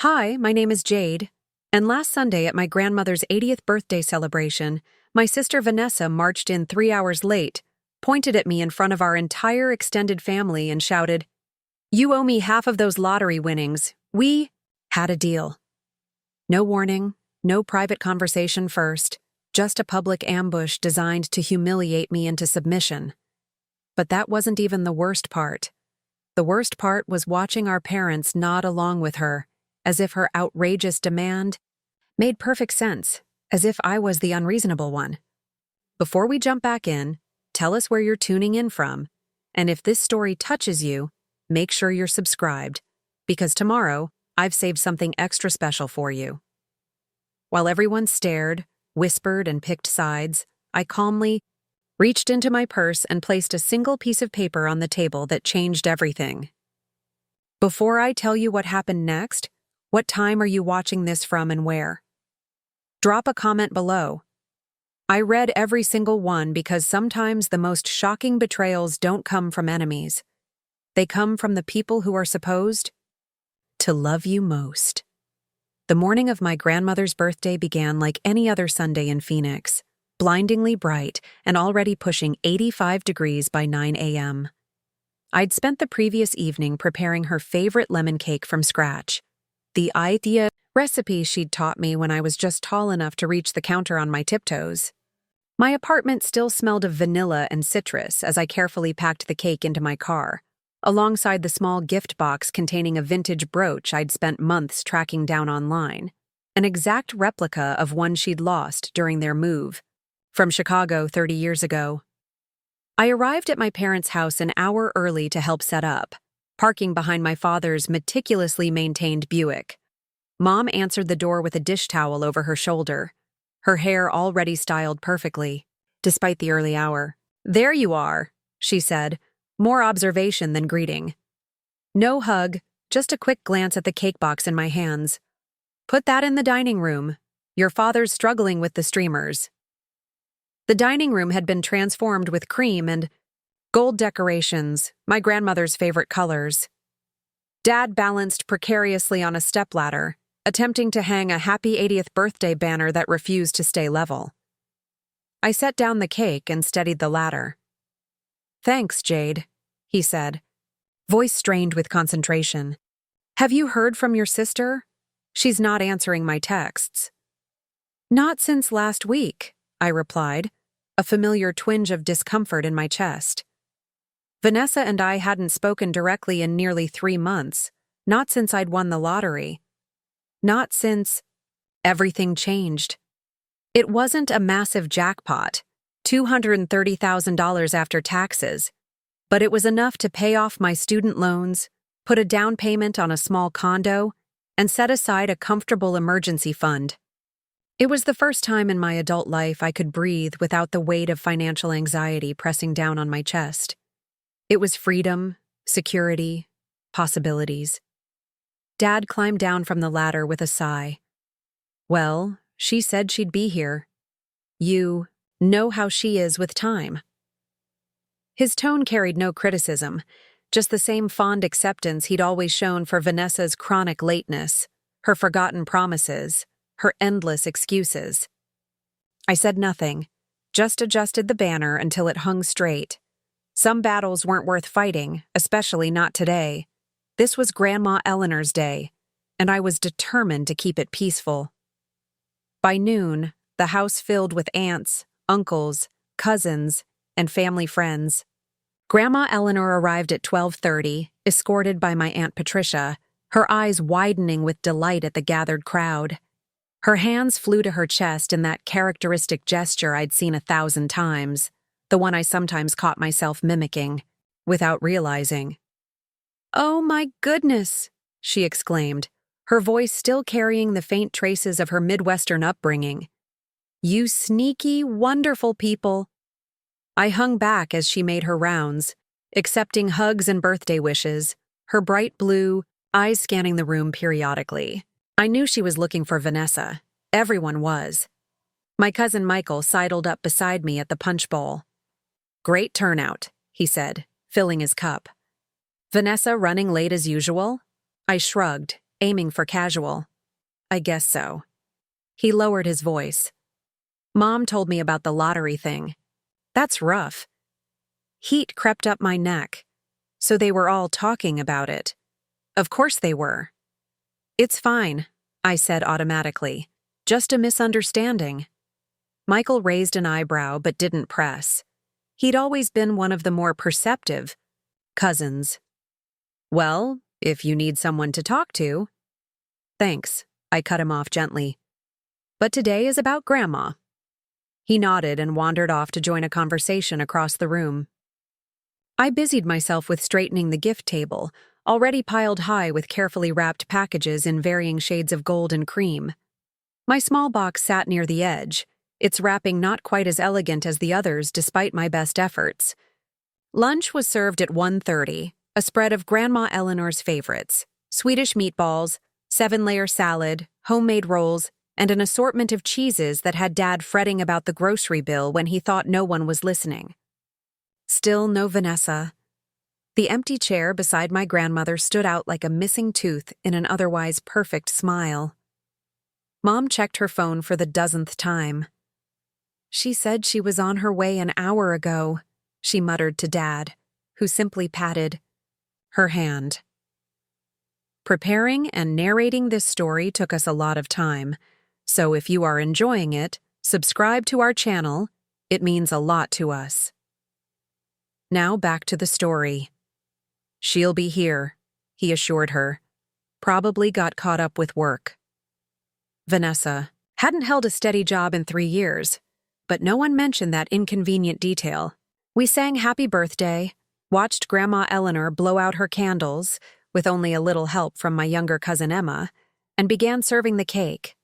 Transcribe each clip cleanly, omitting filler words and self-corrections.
Hi, my name is Jade, and last Sunday at my grandmother's 80th birthday celebration, my sister Vanessa marched in 3 hours late, pointed at me in front of our entire extended family, and shouted, "You owe me half of those lottery winnings. We had a deal." No warning, no private conversation first, just a public ambush designed to humiliate me into submission. But that wasn't even the worst part. The worst part was watching our parents nod along with her, as if her outrageous demand made perfect sense, as if I was the unreasonable one. Before we jump back in, tell us where you're tuning in from, and if this story touches you, make sure you're subscribed, because tomorrow I've saved something extra special for you. While everyone stared, whispered, and picked sides, I calmly reached into my purse and placed a single piece of paper on the table that changed everything. Before I tell you what happened next, what time are you watching this from and where? Drop a comment below. I read every single one because sometimes the most shocking betrayals don't come from enemies. They come from the people who are supposed to love you most. The morning of my grandmother's birthday began like any other Sunday in Phoenix, blindingly bright and already pushing 85 degrees by 9 a.m. I'd spent the previous evening preparing her favorite lemon cake from scratch. The idea recipe she'd taught me when I was just tall enough to reach the counter on my tiptoes. My apartment still smelled of vanilla and citrus as I carefully packed the cake into my car, alongside the small gift box containing a vintage brooch I'd spent months tracking down online, an exact replica of one she'd lost during their move from Chicago 30 years ago. I arrived at my parents' house an hour early to help set up, parking behind my father's meticulously maintained Buick. Mom answered the door with a dish towel over her shoulder, her hair already styled perfectly, despite the early hour. "There you are," she said, more observation than greeting. No hug, just a quick glance at the cake box in my hands. "Put that in the dining room. Your father's struggling with the streamers." The dining room had been transformed with cream and gold decorations, my grandmother's favorite colors. Dad balanced precariously on a stepladder, attempting to hang a happy 80th birthday banner that refused to stay level. I set down the cake and steadied the ladder. "Thanks, Jade," he said, voice strained with concentration. "Have you heard from your sister? She's not answering my texts." "Not since last week," I replied, a familiar twinge of discomfort in my chest. Vanessa and I hadn't spoken directly in nearly 3 months, not since I'd won the lottery. Not since everything changed. It wasn't a massive jackpot, $230,000 after taxes, but it was enough to pay off my student loans, put a down payment on a small condo, and set aside a comfortable emergency fund. It was the first time in my adult life I could breathe without the weight of financial anxiety pressing down on my chest. It was freedom, security, possibilities. Dad climbed down from the ladder with a sigh. "Well, she said she'd be here. You know how she is with time." His tone carried no criticism, just the same fond acceptance he'd always shown for Vanessa's chronic lateness, her forgotten promises, her endless excuses. I said nothing, just adjusted the banner until it hung straight. Some battles weren't worth fighting, especially not today. This was Grandma Eleanor's day, and I was determined to keep it peaceful. By noon, the house filled with aunts, uncles, cousins, and family friends. Grandma Eleanor arrived at 12:30, escorted by my Aunt Patricia, her eyes widening with delight at the gathered crowd. Her hands flew to her chest in that characteristic gesture I'd seen 1,000 times, the one I sometimes caught myself mimicking, without realizing. "Oh my goodness," she exclaimed, her voice still carrying the faint traces of her Midwestern upbringing. "You sneaky, wonderful people." I hung back as she made her rounds, accepting hugs and birthday wishes, her bright blue eyes scanning the room periodically. I knew she was looking for Vanessa. Everyone was. My cousin Michael sidled up beside me at the punch bowl. "Great turnout," he said, filling his cup. "Vanessa running late as usual?" I shrugged, aiming for casual. I guess so. He lowered his voice. Mom told me about the lottery thing. That's rough. Heat crept up my neck. So they were all talking about it. Of course they were. It's fine, I said automatically. Just a misunderstanding. Michael raised an eyebrow but didn't press. He'd always been one of the more perceptive cousins. Well, if you need someone to talk to. Thanks, I cut him off gently. But today is about Grandma. He nodded and wandered off to join a conversation across the room. I busied myself with straightening the gift table, already piled high with carefully wrapped packages in varying shades of gold and cream. My small box sat near the edge, its wrapping not quite as elegant as the others despite my best efforts. Lunch was served at 1:30, a spread of Grandma Eleanor's favorites: Swedish meatballs, 7-layer salad, homemade rolls, and an assortment of cheeses that had Dad fretting about the grocery bill when he thought no one was listening. Still no Vanessa. The empty chair beside my grandmother stood out like a missing tooth in an otherwise perfect smile. Mom checked her phone for the dozenth time. She said she was on her way an hour ago, she muttered to Dad, who simply patted her hand. Preparing and narrating this story took us a lot of time, so if you are enjoying it, subscribe to our channel. It means a lot to us. Now back to the story. She'll be here, he assured her. Probably got caught up with work. Vanessa hadn't held a steady job in 3 years, but no one mentioned that inconvenient detail. We sang Happy Birthday, watched Grandma Eleanor blow out her candles, with only a little help from my younger cousin Emma, and began serving the cake.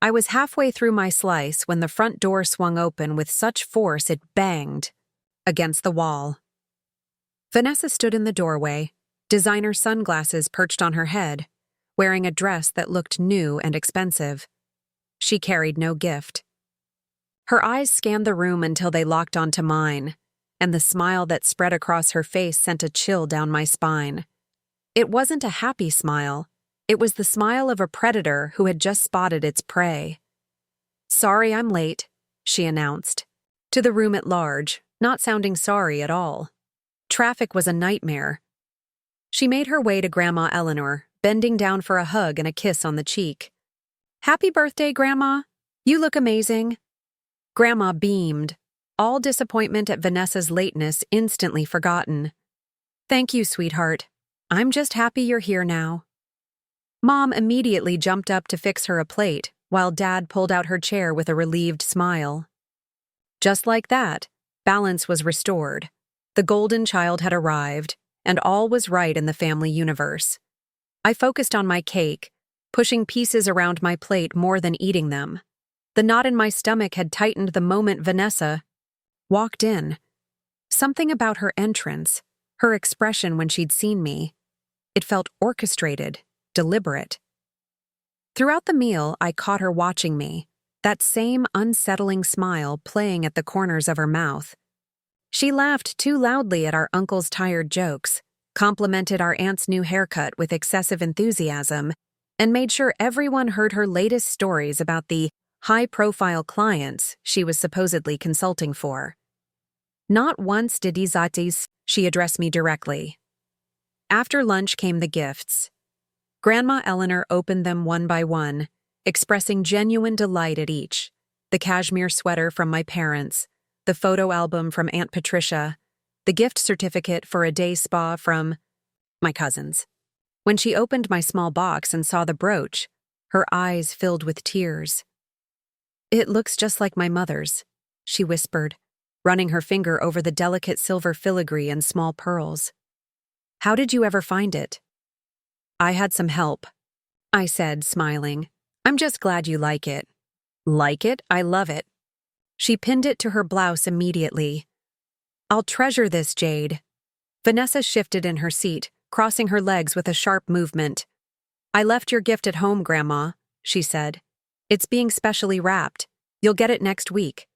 I was halfway through my slice when the front door swung open with such force it banged against the wall. Vanessa stood in the doorway, designer sunglasses perched on her head, wearing a dress that looked new and expensive. She carried no gift. Her eyes scanned the room until they locked onto mine, and the smile that spread across her face sent a chill down my spine. It wasn't a happy smile. It was the smile of a predator who had just spotted its prey. "Sorry I'm late," she announced, to the room at large, not sounding sorry at all. Traffic was a nightmare. She made her way to Grandma Eleanor, bending down for a hug and a kiss on the cheek. "Happy birthday, Grandma. You look amazing." Grandma beamed, all disappointment at Vanessa's lateness instantly forgotten. "Thank you, sweetheart. I'm just happy you're here now." Mom immediately jumped up to fix her a plate, while Dad pulled out her chair with a relieved smile. Just like that, balance was restored. The golden child had arrived, and all was right in the family universe. I focused on my cake, pushing pieces around my plate more than eating them. The knot in my stomach had tightened the moment Vanessa walked in. Something about her entrance, her expression when she'd seen me, it felt orchestrated, deliberate. Throughout the meal, I caught her watching me, that same unsettling smile playing at the corners of her mouth. She laughed too loudly at our uncle's tired jokes, complimented our aunt's new haircut with excessive enthusiasm, and made sure everyone heard her latest stories about the high-profile clients she was supposedly consulting for. Not once did she address me directly. After lunch came the gifts. Grandma Eleanor opened them one by one, expressing genuine delight at each: the cashmere sweater from my parents, the photo album from Aunt Patricia, the gift certificate for a day spa from my cousins. When she opened my small box and saw the brooch, her eyes filled with tears. "It looks just like my mother's," she whispered, running her finger over the delicate silver filigree and small pearls. "How did you ever find it?" "I had some help," I said, smiling. "I'm just glad you like it." "Like it? I love it." She pinned it to her blouse immediately. "I'll treasure this, Jade." Vanessa shifted in her seat, crossing her legs with a sharp movement. "I left your gift at home, Grandma," she said. "It's being specially wrapped. You'll get it next week."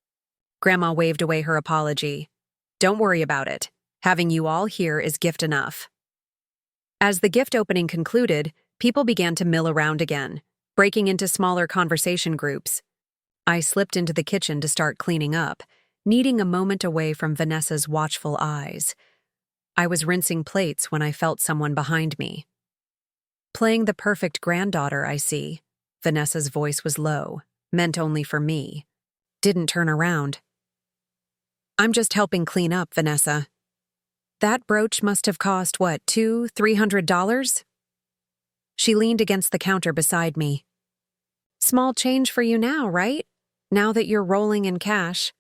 Grandma waved away her apology. "Don't worry about it. Having you all here is gift enough." As the gift opening concluded, People began to mill around again, breaking into smaller conversation groups. I slipped into the kitchen to start cleaning up, needing a moment away from Vanessa's watchful eyes. I was rinsing plates when I felt someone behind me. Playing the perfect granddaughter, I see. Vanessa's voice was low, meant only for me. Didn't turn around. I'm just helping clean up, Vanessa. That brooch must have cost, what, $200–300? She leaned against the counter beside me. Small change for you now, right? Now that you're rolling in cash.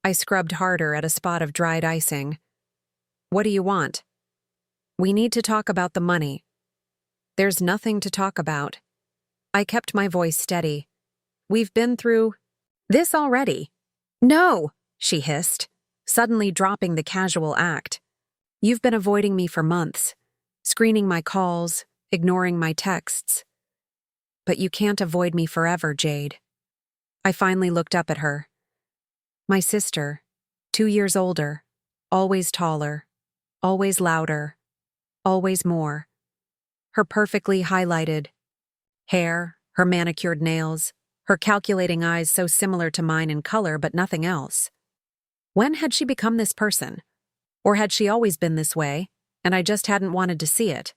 I scrubbed harder at a spot of dried icing. What do you want? We need to talk about the money. There's nothing to talk about. I kept my voice steady. We've been through this already. No, she hissed, suddenly dropping the casual act. You've been avoiding me for months, screening my calls, ignoring my texts. But you can't avoid me forever, Jade. I finally looked up at her. My sister, 2 years older, always taller, always louder, always more. Her perfectly highlighted hair, her manicured nails, her calculating eyes so similar to mine in color but nothing else. When had she become this person? Or had she always been this way, and I just hadn't wanted to see it?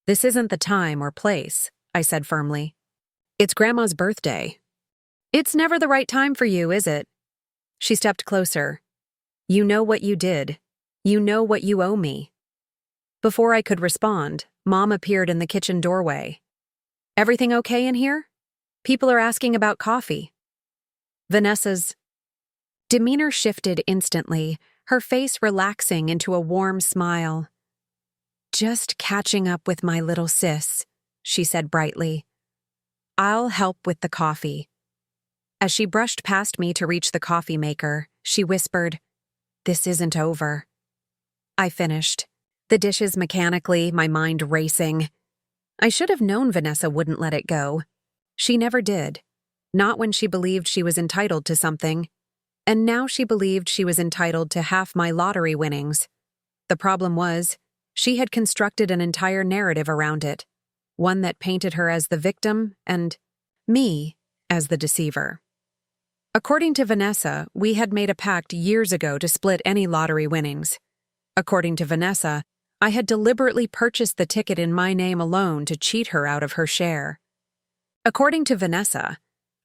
This isn't the time or place, I said firmly. It's Grandma's birthday. It's never the right time for you, is it? She stepped closer. You know what you did. You know what you owe me. Before I could respond, Mom appeared in the kitchen doorway. Everything okay in here? People are asking about coffee. Vanessa's demeanor shifted instantly, her face relaxing into a warm smile. Just catching up with my little sis, she said brightly. I'll help with the coffee. As she brushed past me to reach the coffee maker, she whispered, This isn't over. I finished, the dishes mechanically, my mind racing. I should have known Vanessa wouldn't let it go. She never did. Not when she believed she was entitled to something. And now she believed she was entitled to half my lottery winnings. The problem was, she had constructed an entire narrative around it, one that painted her as the victim and me as the deceiver. According to Vanessa, we had made a pact years ago to split any lottery winnings. According to Vanessa, I had deliberately purchased the ticket in my name alone to cheat her out of her share. According to Vanessa,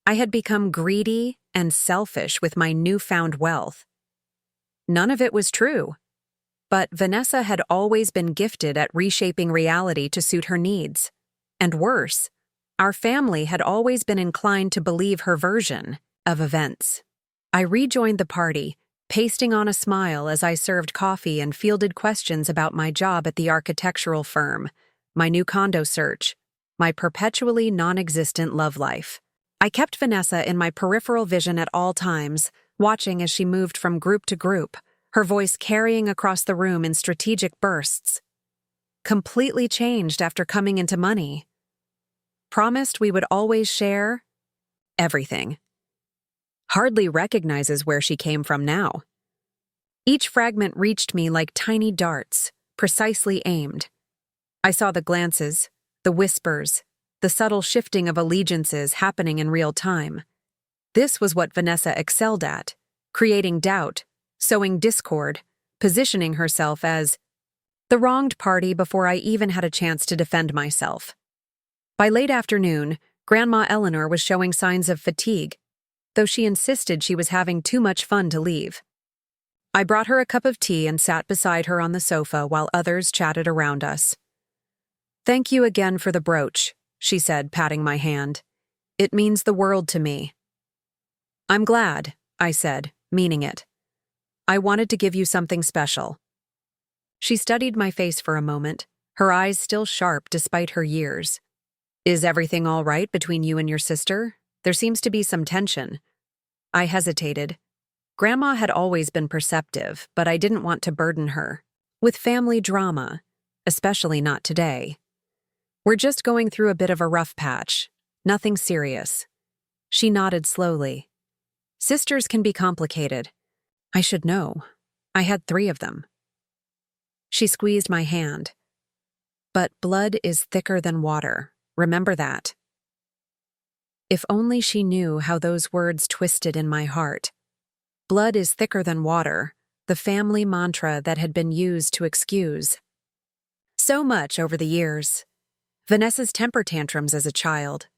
I had become greedy and selfish with my newfound wealth. None of it was true. But Vanessa had always been gifted at reshaping reality to suit her needs. And worse, our family had always been inclined to believe her version of events. I rejoined the party, pasting on a smile as I served coffee and fielded questions about my job at the architectural firm, my new condo search, my perpetually non-existent love life. I kept Vanessa in my peripheral vision at all times, watching as she moved from group to group, her voice carrying across the room in strategic bursts. Completely changed after coming into money. Promised we would always share everything. Hardly recognizes where she came from now. Each fragment reached me like tiny darts, precisely aimed. I saw the glances, the whispers, the subtle shifting of allegiances happening in real time. This was what Vanessa excelled at, creating doubt, sowing discord, positioning herself as the wronged party before I even had a chance to defend myself. By late afternoon, Grandma Eleanor was showing signs of fatigue, though she insisted she was having too much fun to leave. I brought her a cup of tea and sat beside her on the sofa while others chatted around us. Thank you again for the brooch, she said, patting my hand. It means the world to me. I'm glad, I said, meaning it. I wanted to give you something special. She studied my face for a moment, her eyes still sharp despite her years. Is everything all right between you and your sister? There seems to be some tension. I hesitated. Grandma had always been perceptive, but I didn't want to burden her with family drama, especially not today. We're just going through a bit of a rough patch. Nothing serious. She nodded slowly. Sisters can be complicated. I should know. I had 3 of them. She squeezed my hand. But blood is thicker than water. Remember that. If only she knew how those words twisted in my heart. Blood is thicker than water, the family mantra that had been used to excuse so much over the years. Vanessa's temper tantrums as a child,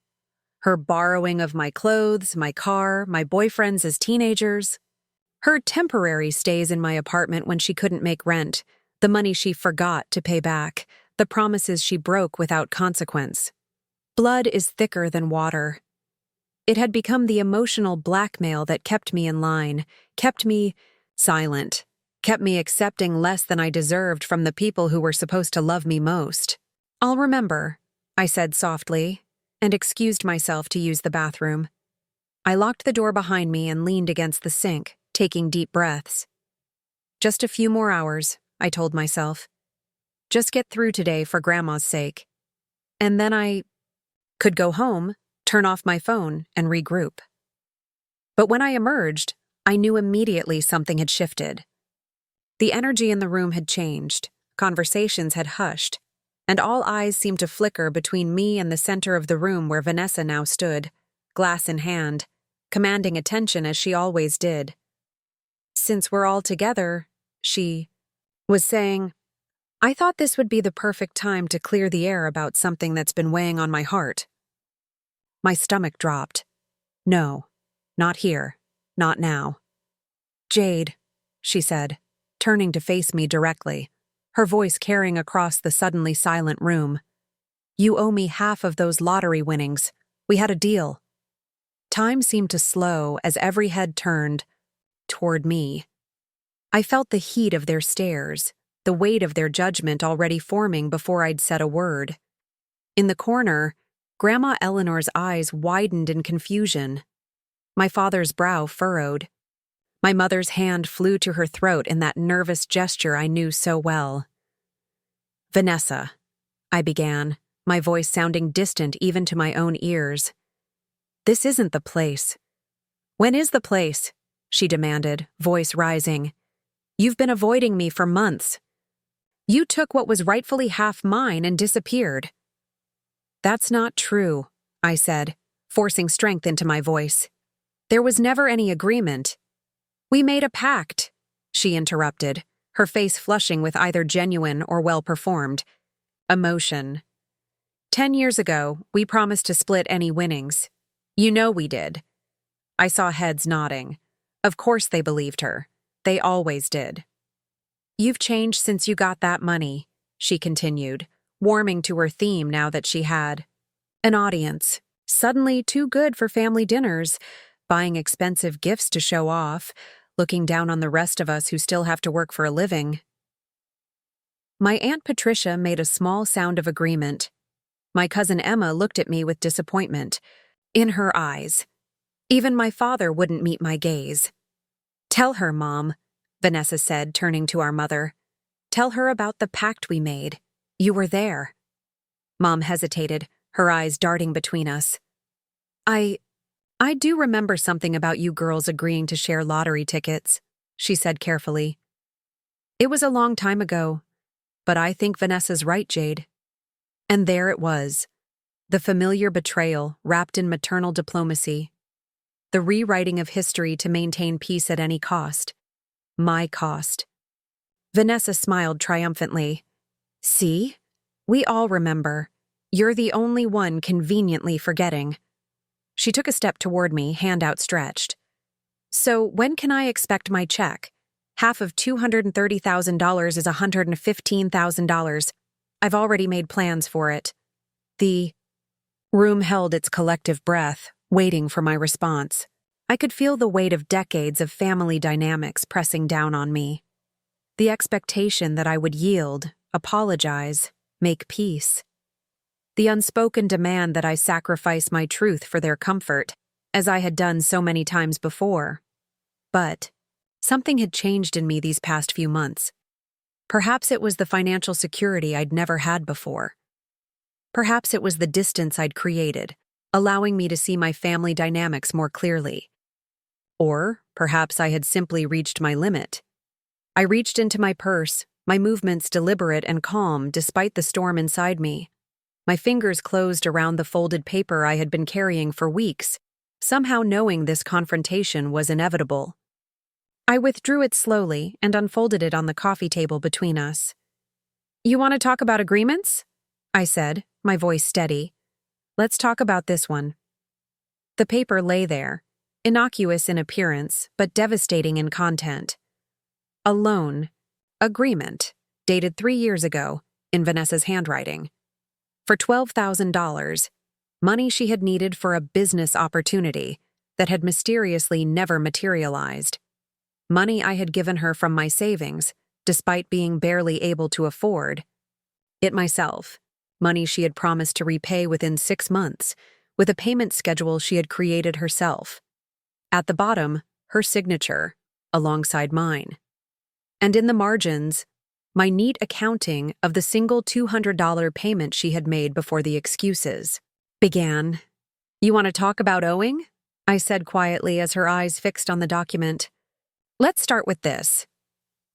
her borrowing of my clothes, my car, my boyfriends as teenagers, her temporary stays in my apartment when she couldn't make rent, the money she forgot to pay back, the promises she broke without consequence. Blood is thicker than water. It had become the emotional blackmail that kept me in line, kept me silent, kept me accepting less than I deserved from the people who were supposed to love me most. "I'll remember," I said softly, and excused myself to use the bathroom. I locked the door behind me and leaned against the sink, taking deep breaths. Just a few more hours, I told myself. Just get through today for Grandma's sake. And then I could go home, turn off my phone, and regroup. But when I emerged, I knew immediately something had shifted. The energy in the room had changed, conversations had hushed, and all eyes seemed to flicker between me and the center of the room where Vanessa now stood, glass in hand, commanding attention as she always did. "Since we're all together," she was saying, "I thought this would be the perfect time to clear the air about something that's been weighing on my heart." My stomach dropped. "No, not here, not now." "Jade," she said, turning to face me directly, her voice carrying across the suddenly silent room. "You owe me half of those lottery winnings. We had a deal." Time seemed to slow as every head turned toward me. I felt the heat of their stares, the weight of their judgment already forming before I'd said a word. In the corner, Grandma Eleanor's eyes widened in confusion. My father's brow furrowed. My mother's hand flew to her throat in that nervous gesture I knew so well. "Vanessa," I began, my voice sounding distant even to my own ears. "This isn't the place." "When is the place?" she demanded, voice rising. "You've been avoiding me for months. You took what was rightfully half mine and disappeared." "That's not true," I said, forcing strength into my voice. "There was never any agreement." "We made a pact," she interrupted, her face flushing with either genuine or well-performed emotion. "10 years ago, we promised to split any winnings. You know we did." I saw heads nodding. Of course they believed her. They always did. "You've changed since you got that money," she continued, warming to her theme now that she had an audience, suddenly too good for family dinners, buying expensive gifts to show off, looking down on the rest of us who still have to work for a living. My Aunt Patricia made a small sound of agreement. My cousin Emma looked at me with disappointment in her eyes. Even my father wouldn't meet my gaze. "Tell her, Mom," Vanessa said, turning to our mother. "Tell her about the pact we made. You were there." Mom hesitated, her eyes darting between us. I do remember something about you girls agreeing to share lottery tickets," she said carefully. "It was a long time ago, but I think Vanessa's right, Jade." And there it was, the familiar betrayal wrapped in maternal diplomacy, the rewriting of history to maintain peace at any cost. My cost. Vanessa smiled triumphantly. "See? We all remember. You're the only one conveniently forgetting." She took a step toward me, hand outstretched. "So when can I expect my check? Half of $230,000 is $115,000. I've already made plans for it." The room held its collective breath, waiting for my response. I could feel the weight of decades of family dynamics pressing down on me. The expectation that I would yield, apologize, make peace. The unspoken demand that I sacrifice my truth for their comfort, as I had done so many times before. But something had changed in me these past few months. Perhaps it was the financial security I'd never had before. Perhaps it was the distance I'd created, allowing me to see my family dynamics more clearly. Or perhaps I had simply reached my limit. I reached into my purse, my movements deliberate and calm despite the storm inside me. My fingers closed around the folded paper I had been carrying for weeks, somehow knowing this confrontation was inevitable. I withdrew it slowly and unfolded it on the coffee table between us. "You want to talk about agreements?" I said, my voice steady. "Let's talk about this one." The paper lay there, innocuous in appearance but devastating in content. A loan agreement, dated 3 years ago, in Vanessa's handwriting. For $12,000, money she had needed for a business opportunity that had mysteriously never materialized. Money I had given her from my savings, despite being barely able to afford it myself. Money she had promised to repay within 6 months, with a payment schedule she had created herself. At the bottom, her signature, alongside mine. And in the margins, my neat accounting of the single $200 payment she had made before the excuses began. "You want to talk about owing?" I said quietly as her eyes fixed on the document. "Let's start with this.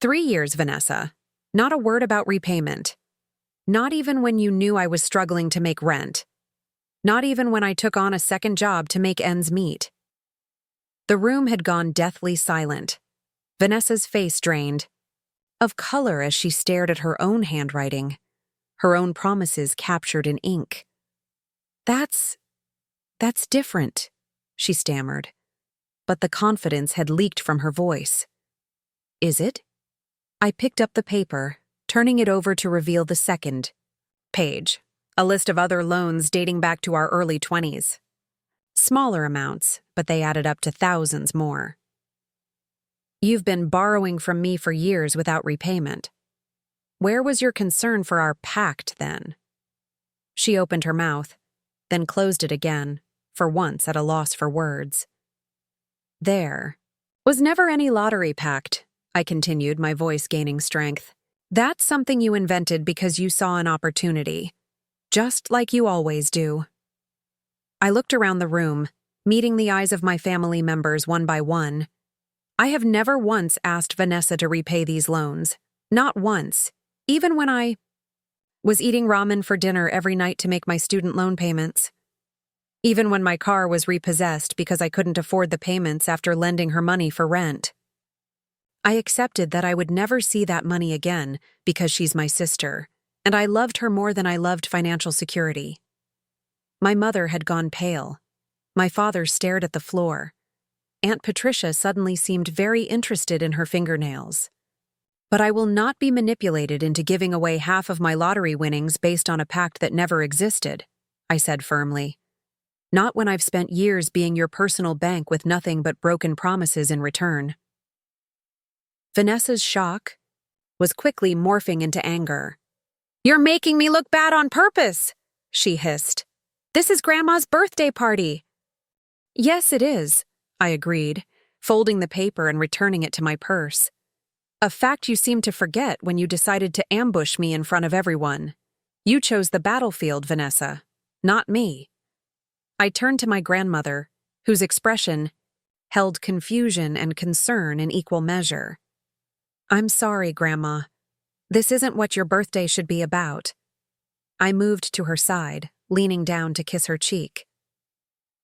3 years, Vanessa. Not a word about repayment. Not even when you knew I was struggling to make rent. Not even when I took on a second job to make ends meet." The room had gone deathly silent. Vanessa's face drained, of color as she stared at her own handwriting, her own promises captured in ink. That's different," she stammered, but the confidence had leaked from her voice. "Is it?" I picked up the paper, turning it over to reveal the second page, a list of other loans dating back to our early 20s. Smaller amounts, but they added up to thousands more. "You've been borrowing from me for years without repayment. Where was your concern for our pact then?" She opened her mouth, then closed it again, for once at a loss for words. "There was never any lottery pact," I continued, my voice gaining strength. "That's something you invented because you saw an opportunity, just like you always do." I looked around the room, meeting the eyes of my family members one by one. I have never once asked Vanessa to repay these loans. Not once, even when I was eating ramen for dinner every night to make my student loan payments. Even when my car was repossessed because I couldn't afford the payments after lending her money for rent. I accepted that I would never see that money again because she's my sister, and I loved her more than I loved financial security. My mother had gone pale. My father stared at the floor. Aunt Patricia suddenly seemed very interested in her fingernails. "But I will not be manipulated into giving away half of my lottery winnings based on a pact that never existed," I said firmly. "Not when I've spent years being your personal bank with nothing but broken promises in return." Vanessa's shock was quickly morphing into anger. "You're making me look bad on purpose," she hissed. "This is Grandma's birthday party." "Yes, it is," I agreed, folding the paper and returning it to my purse. "A fact you seemed to forget when you decided to ambush me in front of everyone. You chose the battlefield, Vanessa, not me." I turned to my grandmother, whose expression held confusion and concern in equal measure. "I'm sorry, Grandma. This isn't what your birthday should be about." I moved to her side, leaning down to kiss her cheek.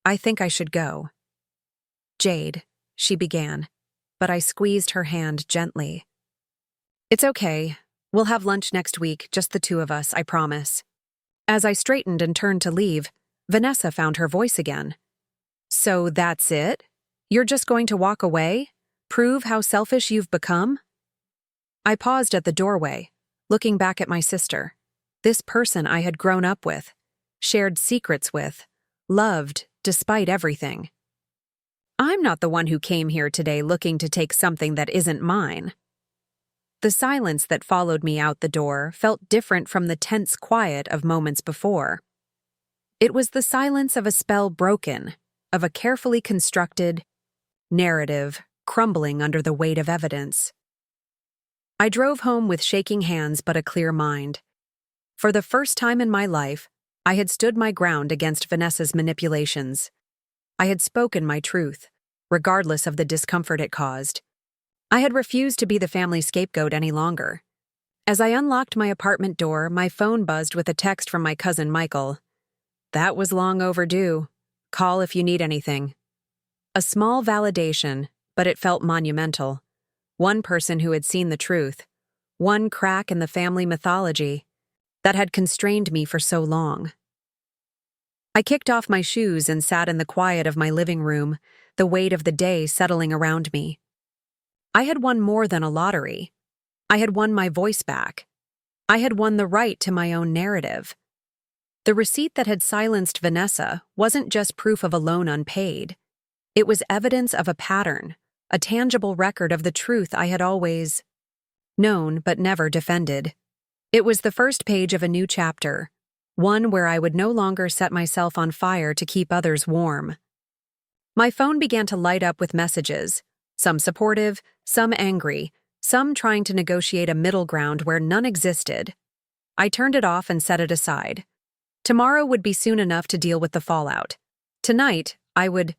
"I think I should go." "Jade," she began, but I squeezed her hand gently. "It's okay. We'll have lunch next week, just the two of us, I promise." As I straightened and turned to leave, Vanessa found her voice again. "So that's it? You're just going to walk away? Prove how selfish you've become?" I paused at the doorway, looking back at my sister. This person I had grown up with, shared secrets with, loved despite everything. I'm not the one who came here today looking to take something that isn't mine. The silence that followed me out the door felt different from the tense quiet of moments before. It was the silence of a spell broken, of a carefully constructed narrative crumbling under the weight of evidence. I drove home with shaking hands but a clear mind. For the first time in my life, I had stood my ground against Vanessa's manipulations. I had spoken my truth, regardless of the discomfort it caused. I had refused to be the family scapegoat any longer. As I unlocked my apartment door, my phone buzzed with a text from my cousin Michael. That was long overdue. Call if you need anything. A small validation, but it felt monumental. One person who had seen the truth. One crack in the family mythology that had constrained me for so long. I kicked off my shoes and sat in the quiet of my living room, the weight of the day settling around me. I had won more than a lottery. I had won my voice back. I had won the right to my own narrative. The receipt that had silenced Vanessa wasn't just proof of a loan unpaid. It was evidence of a pattern, a tangible record of the truth I had always known but never defended. It was the first page of a new chapter, one where I would no longer set myself on fire to keep others warm. My phone began to light up with messages, some supportive, some angry, some trying to negotiate a middle ground where none existed. I turned it off and set it aside. Tomorrow would be soon enough to deal with the fallout. Tonight, I would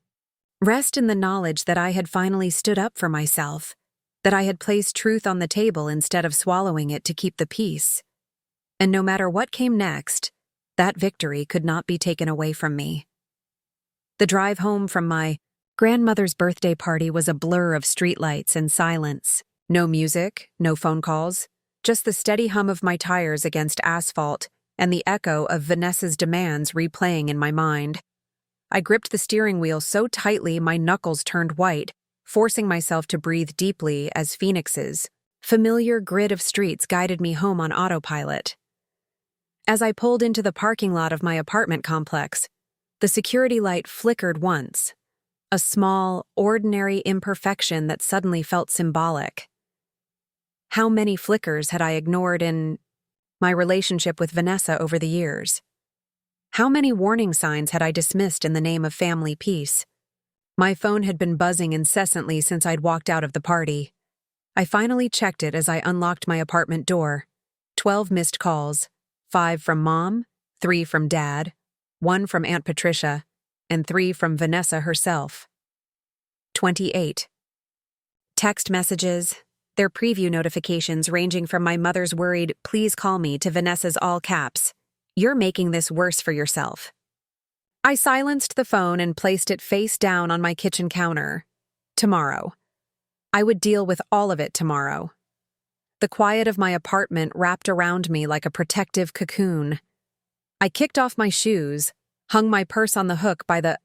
rest in the knowledge that I had finally stood up for myself, that I had placed truth on the table instead of swallowing it to keep the peace. And no matter what came next, that victory could not be taken away from me. The drive home from my grandmother's birthday party was a blur of streetlights and silence. No music, no phone calls, just the steady hum of my tires against asphalt and the echo of Vanessa's demands replaying in my mind. I gripped the steering wheel so tightly my knuckles turned white, forcing myself to breathe deeply as Phoenix's familiar grid of streets guided me home on autopilot. As I pulled into the parking lot of my apartment complex, the security light flickered once, a small, ordinary imperfection that suddenly felt symbolic. How many flickers had I ignored in my relationship with Vanessa over the years? How many warning signs had I dismissed in the name of family peace? My phone had been buzzing incessantly since I'd walked out of the party. I finally checked it as I unlocked my apartment door. 12 missed calls, 5 from Mom, 3 from Dad, 1 from Aunt Patricia, and 3 from Vanessa herself. 28. Text messages, their preview notifications ranging from my mother's worried, "Please call me," to Vanessa's all caps, "You're making this worse for yourself." I silenced the phone and placed it face down on my kitchen counter. Tomorrow. I would deal with all of it tomorrow. The quiet of my apartment wrapped around me like a protective cocoon. I kicked off my shoes, hung my purse on the hook by the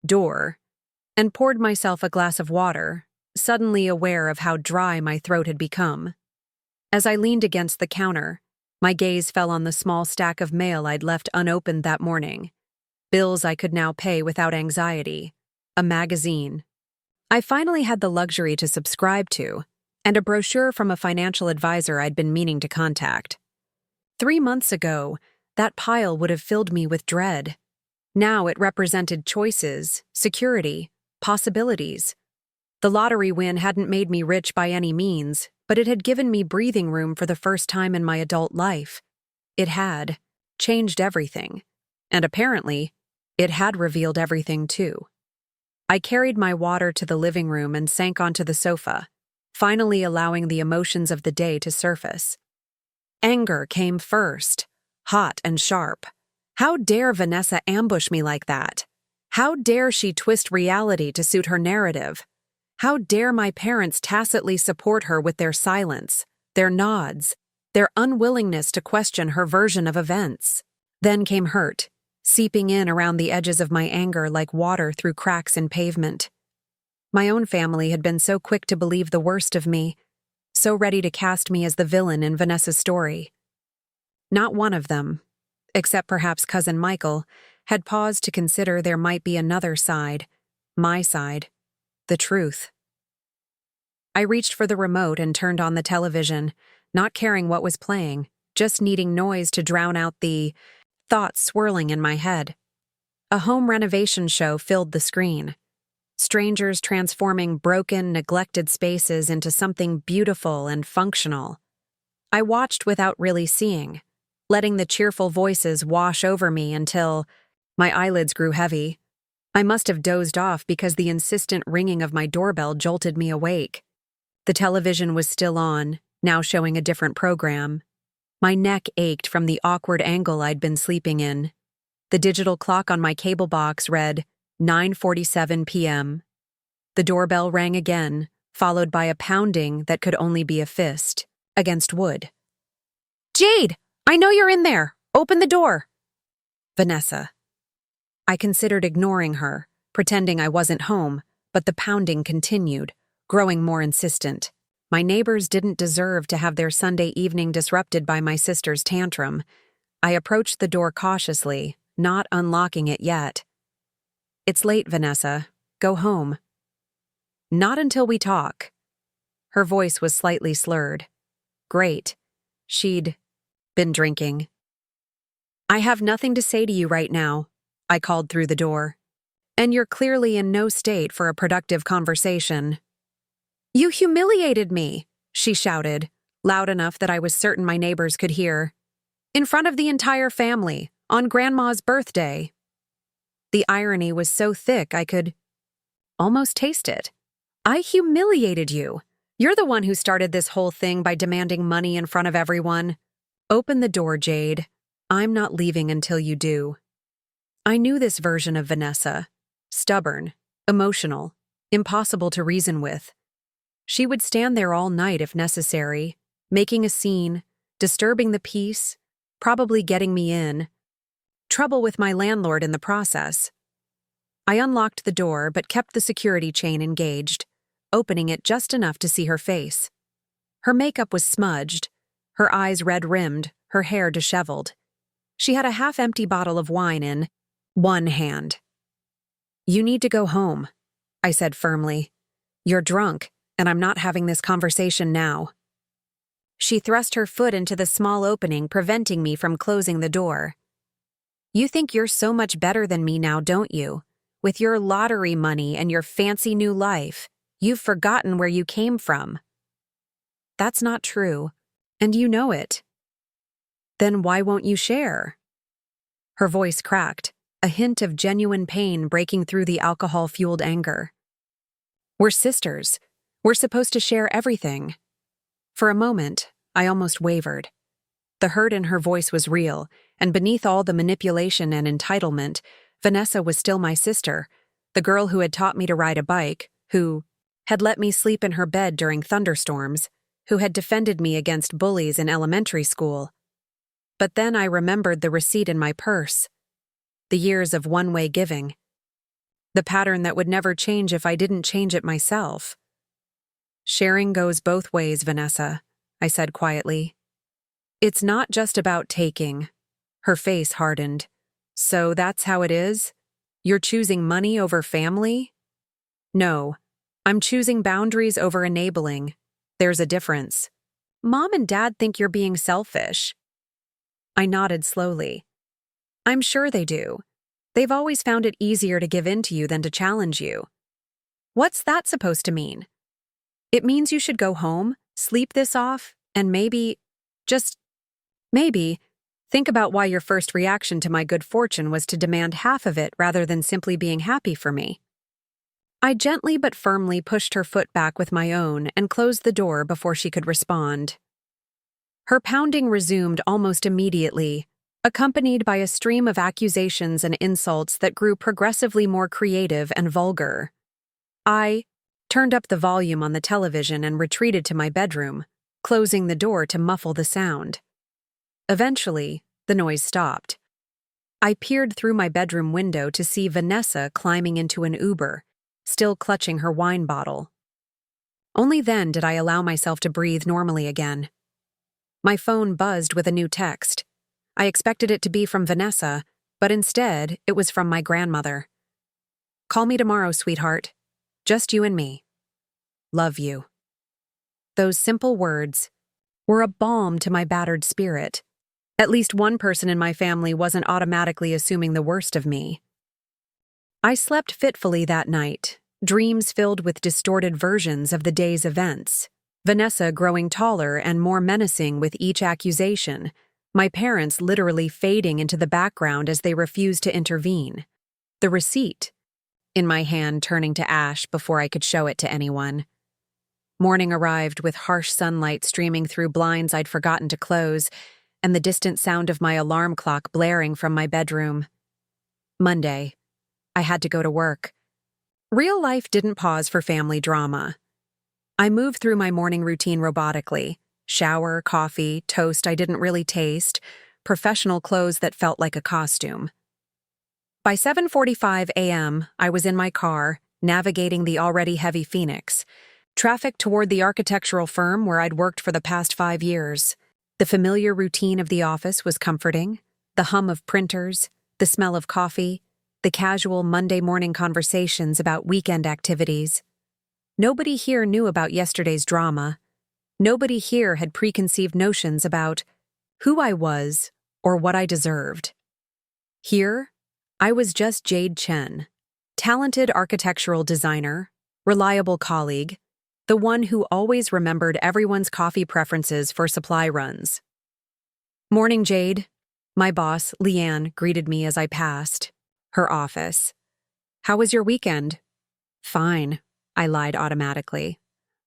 door, and poured myself a glass of water, suddenly aware of how dry my throat had become. As I leaned against the counter, my gaze fell on the small stack of mail I'd left unopened that morning. Bills I could now pay without anxiety. A magazine I finally had the luxury to subscribe to, and a brochure from a financial advisor I'd been meaning to contact. 3 months ago, that pile would have filled me with dread. Now it represented choices, security, possibilities. The lottery win hadn't made me rich by any means, but it had given me breathing room for the first time in my adult life. It had changed everything, and apparently, it had revealed everything too. I carried my water to the living room and sank onto the sofa, finally allowing the emotions of the day to surface. Anger came first, hot and sharp. How dare Vanessa ambush me like that? How dare she twist reality to suit her narrative? How dare my parents tacitly support her with their silence, their nods, their unwillingness to question her version of events? Then came hurt, seeping in around the edges of my anger like water through cracks in pavement. My own family had been so quick to believe the worst of me, so ready to cast me as the villain in Vanessa's story. Not one of them, except perhaps Cousin Michael, had paused to consider there might be another side, my side, the truth. I reached for the remote and turned on the television, not caring what was playing, just needing noise to drown out the thoughts swirling in my head. A home renovation show filled the screen. Strangers transforming broken, neglected spaces into something beautiful and functional. I watched without really seeing, letting the cheerful voices wash over me until my eyelids grew heavy. I must have dozed off because the insistent ringing of my doorbell jolted me awake. The television was still on, now showing a different program. My neck ached from the awkward angle I'd been sleeping in. The digital clock on my cable box read 9:47 p.m. The doorbell rang again, followed by a pounding that could only be a fist against wood. "Jade, I know you're in there. Open the door." Vanessa. I considered ignoring her, pretending I wasn't home, but the pounding continued, growing more insistent. My neighbors didn't deserve to have their Sunday evening disrupted by my sister's tantrum. I approached the door cautiously, not unlocking it yet. "It's late, Vanessa. Go home." "Not until we talk." Her voice was slightly slurred. Great. She'd been drinking. "I have nothing to say to you right now," I called through the door. "And you're clearly in no state for a productive conversation." "You humiliated me," she shouted, loud enough that I was certain my neighbors could hear. "In front of the entire family, on Grandma's birthday." The irony was so thick I could almost taste it. "I humiliated you. You're the one who started this whole thing by demanding money in front of everyone. Open the door, Jade. I'm not leaving until you do." I knew this version of Vanessa. Stubborn, emotional, impossible to reason with. She would stand there all night if necessary, making a scene, disturbing the peace, probably getting me in. Trouble with my landlord in the process. I unlocked the door but kept the security chain engaged, opening it just enough to see her face. Her makeup was smudged, her eyes red-rimmed, her hair disheveled. She had a half-empty bottle of wine in one hand. "You need to go home," I said firmly. "You're drunk, and I'm not having this conversation now." She thrust her foot into the small opening, preventing me from closing the door. "You think you're so much better than me now, don't you? With your lottery money and your fancy new life, you've forgotten where you came from." "That's not true, and you know it." "Then why won't you share?" Her voice cracked, a hint of genuine pain breaking through the alcohol-fueled anger. "We're sisters. We're supposed to share everything." For a moment, I almost wavered. The hurt in her voice was real, and beneath all the manipulation and entitlement, Vanessa was still my sister, the girl who had taught me to ride a bike, who had let me sleep in her bed during thunderstorms, who had defended me against bullies in elementary school. But then I remembered the receipt in my purse, the years of one-way giving, the pattern that would never change if I didn't change it myself. "Sharing goes both ways, Vanessa," I said quietly. "It's not just about taking." Her face hardened. "So that's how it is? You're choosing money over family?" "No, I'm choosing boundaries over enabling. There's a difference." "Mom and Dad think you're being selfish." I nodded slowly. "I'm sure they do. They've always found it easier to give in to you than to challenge you." "What's that supposed to mean?" "It means you should go home, sleep this off, and maybe, just maybe, think about why your first reaction to my good fortune was to demand half of it rather than simply being happy for me." I gently but firmly pushed her foot back with my own and closed the door before she could respond. Her pounding resumed almost immediately, accompanied by a stream of accusations and insults that grew progressively more creative and vulgar. I turned up the volume on the television and retreated to my bedroom, closing the door to muffle the sound. Eventually, the noise stopped. I peered through my bedroom window to see Vanessa climbing into an Uber, still clutching her wine bottle. Only then did I allow myself to breathe normally again. My phone buzzed with a new text. I expected it to be from Vanessa, but instead, it was from my grandmother. "Call me tomorrow, sweetheart. Just you and me. Love you." Those simple words were a balm to my battered spirit. At least one person in my family wasn't automatically assuming the worst of me. I slept fitfully that night, dreams filled with distorted versions of the day's events. Vanessa growing taller and more menacing with each accusation, my parents literally fading into the background as they refused to intervene. The receipt in my hand turning to ash before I could show it to anyone. Morning arrived with harsh sunlight streaming through blinds I'd forgotten to close, and the distant sound of my alarm clock blaring from my bedroom. Monday. I had to go to work. Real life didn't pause for family drama. I moved through my morning routine robotically. Shower, coffee, toast I didn't really taste, professional clothes that felt like a costume. By 7:45 a.m., I was in my car, navigating the already heavy Phoenix. Traffic toward the architectural firm where I'd worked for the past 5 years. The familiar routine of the office was comforting. The hum of printers, the smell of coffee, the casual Monday morning conversations about weekend activities. Nobody here knew about yesterday's drama. Nobody here had preconceived notions about who I was or what I deserved. Here, I was just Jade Chen, talented architectural designer, reliable colleague, the one who always remembered everyone's coffee preferences for supply runs. "Morning, Jade." My boss, Leanne, greeted me as I passed her office. "How was your weekend?" "Fine," I lied automatically.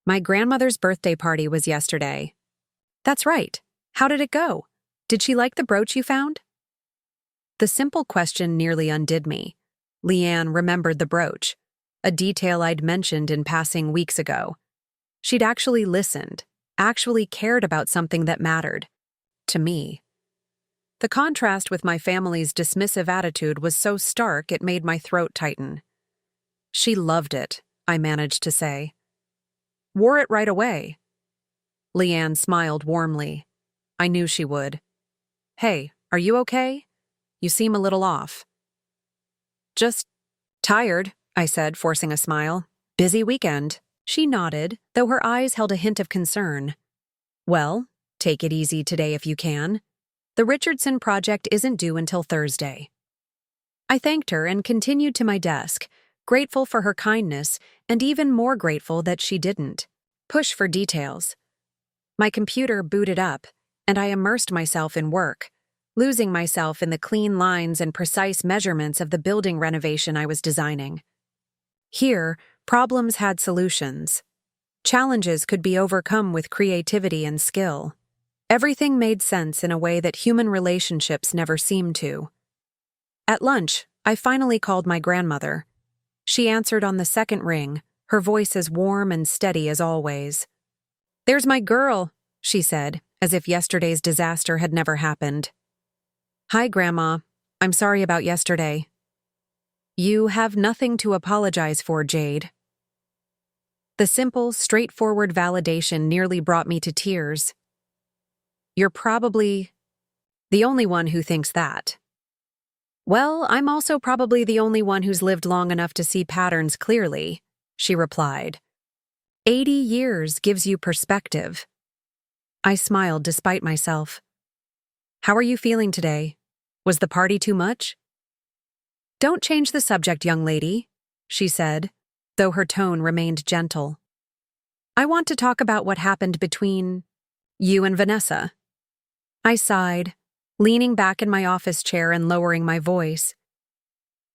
"My grandmother's birthday party was yesterday." "That's right. How did it go? Did she like the brooch you found?" The simple question nearly undid me. Leanne remembered the brooch, a detail I'd mentioned in passing weeks ago. She'd actually listened, actually cared about something that mattered. To me. The contrast with my family's dismissive attitude was so stark it made my throat tighten. "She loved it," I managed to say. "Wore it right away." Leanne smiled warmly. I knew she would. "Hey, are you okay? You seem a little off." "Just tired," I said, forcing a smile. "Busy weekend." She nodded, though her eyes held a hint of concern. "Well, take it easy today if you can. The Richardson project isn't due until Thursday." I thanked her and continued to my desk, grateful for her kindness and even more grateful that she didn't push for details. My computer booted up, and I immersed myself in work, losing myself in the clean lines and precise measurements of the building renovation I was designing. Here, problems had solutions. Challenges could be overcome with creativity and skill. Everything made sense in a way that human relationships never seemed to. At lunch, I finally called my grandmother. She answered on the second ring, her voice as warm and steady as always. "There's my girl," she said, as if yesterday's disaster had never happened. "Hi, Grandma. I'm sorry about yesterday." "You have nothing to apologize for, Jade." The simple, straightforward validation nearly brought me to tears. "You're probably the only one who thinks that." "Well, I'm also probably the only one who's lived long enough to see patterns clearly," she replied. 80 years gives you perspective." I smiled despite myself. "How are you feeling today? Was the party too much?" "Don't change the subject, young lady," she said, though her tone remained gentle. "I want to talk about what happened between you and Vanessa." I sighed, leaning back in my office chair and lowering my voice.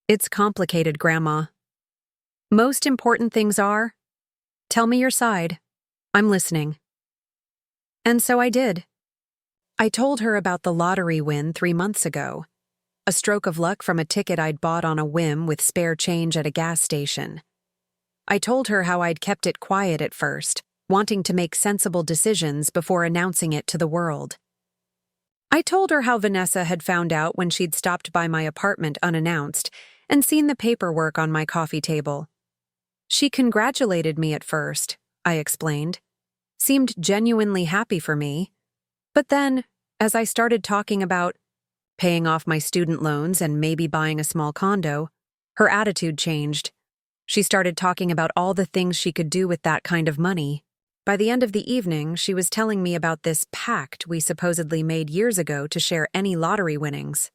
"It's complicated, Grandma. Most important things are, tell me your side. I'm listening." And so I did. I told her about the lottery win 3 months ago, a stroke of luck from a ticket I'd bought on a whim with spare change at a gas station. I told her how I'd kept it quiet at first, wanting to make sensible decisions before announcing it to the world. I told her how Vanessa had found out when she'd stopped by my apartment unannounced and seen the paperwork on my coffee table. She congratulated me at first, I explained, seemed genuinely happy for me. But then, as I started talking about paying off my student loans and maybe buying a small condo, her attitude changed. She started talking about all the things she could do with that kind of money. By the end of the evening, she was telling me about this pact we supposedly made years ago to share any lottery winnings.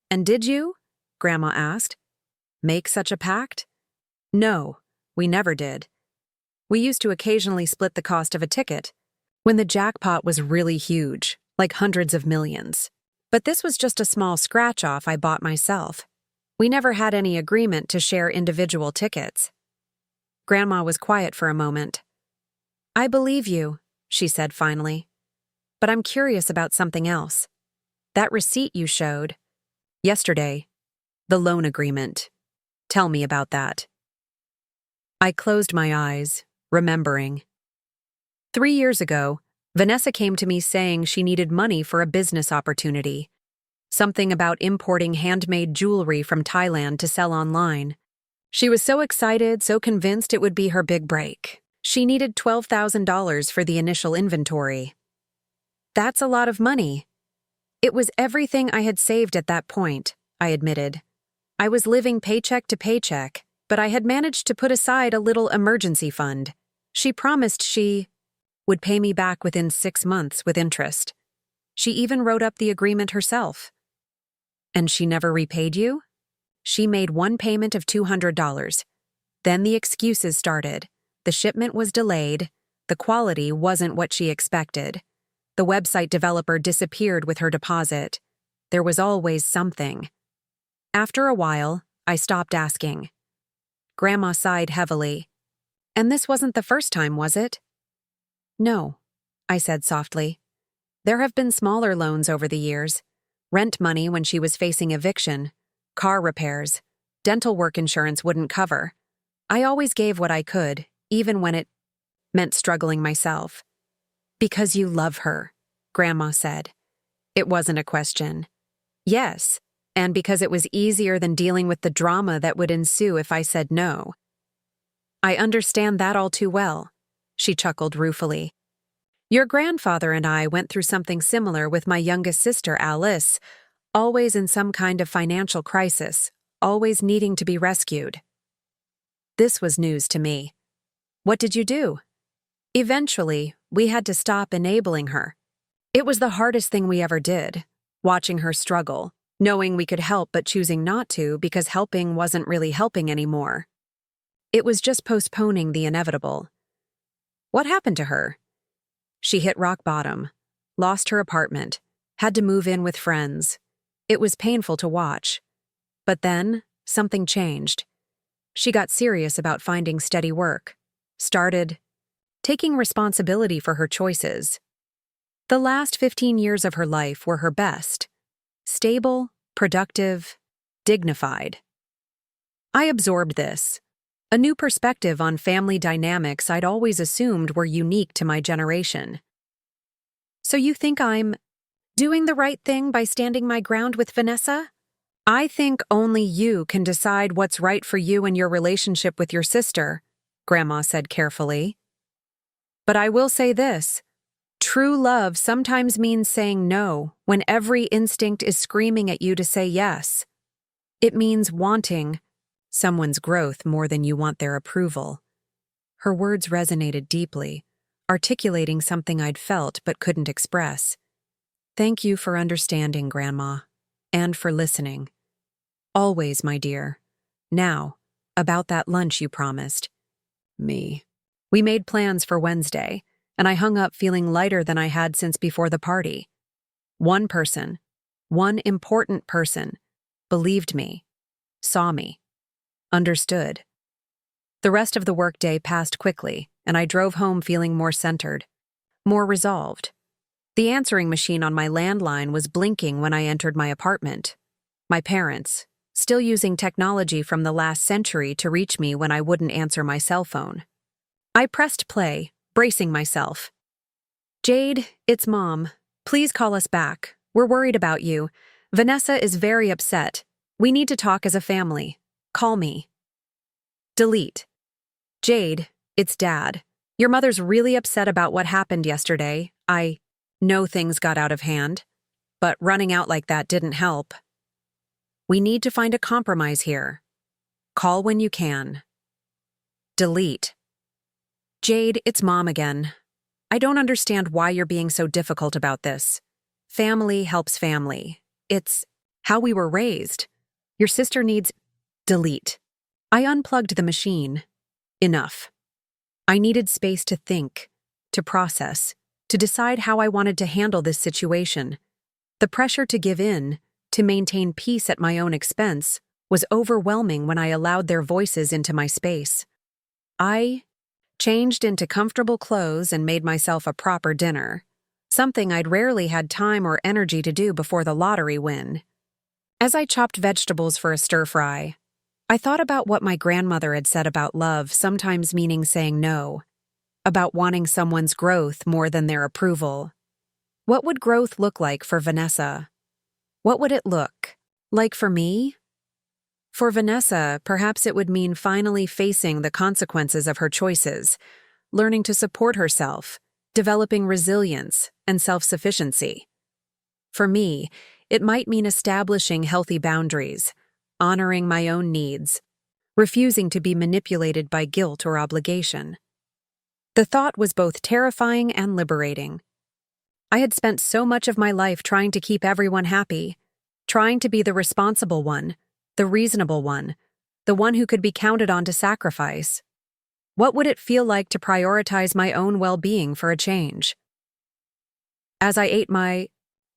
"And did you?" Grandma asked. "Make such a pact?" "No, we never did. We used to occasionally split the cost of a ticket, when the jackpot was really huge, like hundreds of millions. But this was just a small scratch-off I bought myself. We never had any agreement to share individual tickets." Grandma was quiet for a moment. I believe you, she said finally. But I'm curious about something else. That receipt you showed yesterday, the loan agreement. Tell me about that. I closed my eyes, remembering. 3 years ago, Vanessa came to me saying she needed money for a business opportunity. Something about importing handmade jewelry from Thailand to sell online. She was so excited, so convinced it would be her big break. She needed $12,000 for the initial inventory. That's a lot of money. It was everything I had saved at that point, I admitted. I was living paycheck to paycheck, but I had managed to put aside a little emergency fund. She promised she would pay me back within 6 months with interest. She even wrote up the agreement herself. And she never repaid you? She made one payment of $200. Then the excuses started. The shipment was delayed. The quality wasn't what she expected. The website developer disappeared with her deposit. There was always something. After a while, I stopped asking. Grandma sighed heavily. And this wasn't the first time, was it? No, I said softly. There have been smaller loans over the years. Rent money when she was facing eviction, car repairs, dental work insurance wouldn't cover. I always gave what I could, even when it meant struggling myself. Because you love her, Grandma said. It wasn't a question. Yes, and because it was easier than dealing with the drama that would ensue if I said no. I understand that all too well, she chuckled ruefully. Your grandfather and I went through something similar with my youngest sister, Alice, always in some kind of financial crisis, always needing to be rescued. This was news to me. What did you do? Eventually, we had to stop enabling her. It was the hardest thing we ever did, watching her struggle, knowing we could help but choosing not to because helping wasn't really helping anymore. It was just postponing the inevitable. What happened to her? She hit rock bottom, lost her apartment, had to move in with friends. It was painful to watch. But then, something changed. She got serious about finding steady work, started taking responsibility for her choices. The last 15 years of her life were her best. Stable, productive, dignified. I absorbed this. A new perspective on family dynamics I'd always assumed were unique to my generation. So you think I'm doing the right thing by standing my ground with Vanessa? I think only you can decide what's right for you and your relationship with your sister, Grandma said carefully. But I will say this. True love sometimes means saying no when every instinct is screaming at you to say yes. It means wanting someone's growth more than you want their approval. Her words resonated deeply, articulating something I'd felt but couldn't express. Thank you for understanding, Grandma, and for listening. Always, my dear. Now, about that lunch you promised me. We made plans for Wednesday, and I hung up feeling lighter than I had since before the party. One person, one important person, believed me, saw me, understood. The rest of the workday passed quickly, and I drove home feeling more centered, more resolved. The answering machine on my landline was blinking when I entered my apartment. My parents, still using technology from the last century to reach me when I wouldn't answer my cell phone. I pressed play, bracing myself. Jade, it's Mom. Please call us back. We're worried about you. Vanessa is very upset. We need to talk as a family. Call me. Delete. Jade, it's Dad. Your mother's really upset about what happened yesterday. I know things got out of hand, but running out like that didn't help. We need to find a compromise here. Call when you can. Delete. Jade, it's Mom again. I don't understand why you're being so difficult about this. Family helps family. It's how we were raised. Your sister needs... Delete. I unplugged the machine. Enough. I needed space to think, to process, to decide how I wanted to handle this situation. The pressure to give in, to maintain peace at my own expense, was overwhelming when I allowed their voices into my space. I changed into comfortable clothes, and made myself a proper dinner, something I'd rarely had time or energy to do before the lottery win. As I chopped vegetables for a stir-fry, I thought about what my grandmother had said about love sometimes meaning saying no, about wanting someone's growth more than their approval. What would growth look like for Vanessa? What would it look like for me? For Vanessa, perhaps it would mean finally facing the consequences of her choices, learning to support herself, developing resilience and self-sufficiency. For me, it might mean establishing healthy boundaries, honoring my own needs, refusing to be manipulated by guilt or obligation. The thought was both terrifying and liberating. I had spent so much of my life trying to keep everyone happy, trying to be the responsible one, the reasonable one, the one who could be counted on to sacrifice. What would it feel like to prioritize my own well-being for a change? As I ate my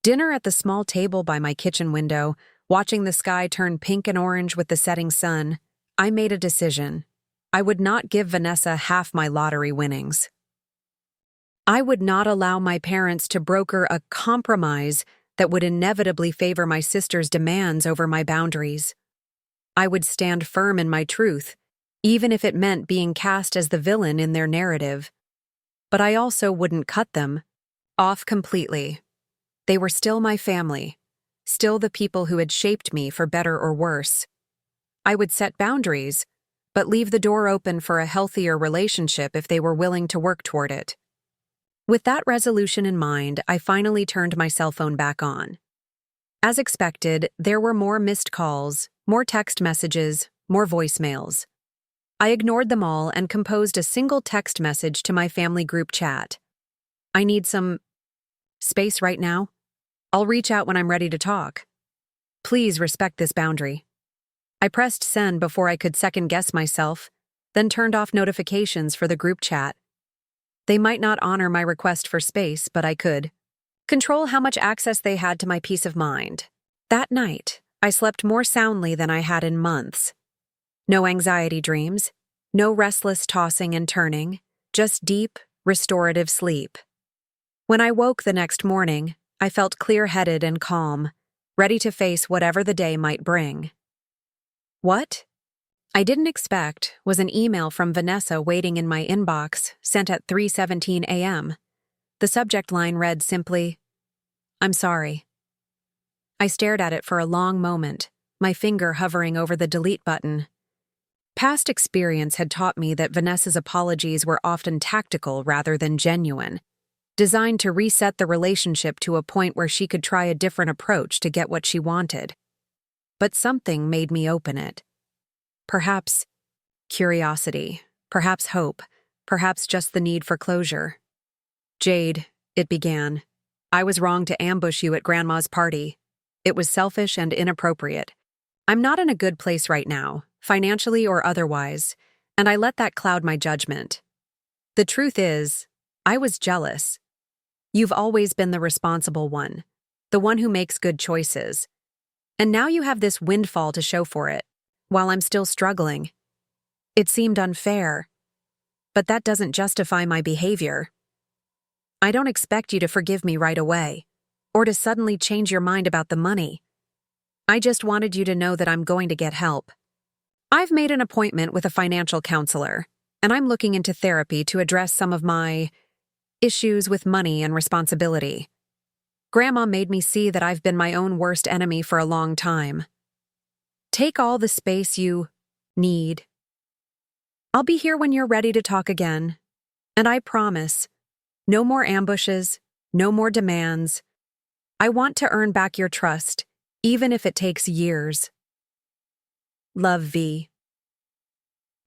dinner at the small table by my kitchen window, watching the sky turn pink and orange with the setting sun, I made a decision. I would not give Vanessa half my lottery winnings. I would not allow my parents to broker a compromise that would inevitably favor my sister's demands over my boundaries. I would stand firm in my truth, even if it meant being cast as the villain in their narrative. But I also wouldn't cut them off completely. They were still my family, still the people who had shaped me for better or worse. I would set boundaries, but leave the door open for a healthier relationship if they were willing to work toward it. With that resolution in mind, I finally turned my cell phone back on. As expected, there were more missed calls, more text messages, more voicemails. I ignored them all and composed a single text message to my family group chat. I need some space right now. I'll reach out when I'm ready to talk. Please respect this boundary. I pressed send before I could second-guess myself, then turned off notifications for the group chat. They might not honor my request for space, but I could control how much access they had to my peace of mind. That night, I slept more soundly than I had in months. No anxiety dreams, no restless tossing and turning, just deep, restorative sleep. When I woke the next morning, I felt clear-headed and calm, ready to face whatever the day might bring. What I didn't expect was an email from Vanessa waiting in my inbox, sent at 3:17 a.m. The subject line read simply, "I'm sorry." I stared at it for a long moment, my finger hovering over the delete button. Past experience had taught me that Vanessa's apologies were often tactical rather than genuine, designed to reset the relationship to a point where she could try a different approach to get what she wanted. But something made me open it. Perhaps curiosity, perhaps hope, perhaps just the need for closure. "Jade," it began, "I was wrong to ambush you at Grandma's party. It was selfish and inappropriate. I'm not in a good place right now, financially or otherwise, and I let that cloud my judgment. The truth is, I was jealous. You've always been the responsible one, the one who makes good choices. And now you have this windfall to show for it, while I'm still struggling. It seemed unfair. But that doesn't justify my behavior. I don't expect you to forgive me right away, or to suddenly change your mind about the money. I just wanted you to know that I'm going to get help. I've made an appointment with a financial counselor, and I'm looking into therapy to address some of my issues with money and responsibility. Grandma made me see that I've been my own worst enemy for a long time. Take all the space you need. I'll be here when you're ready to talk again. And I promise, no more ambushes, no more demands. I want to earn back your trust, even if it takes years. Love, V."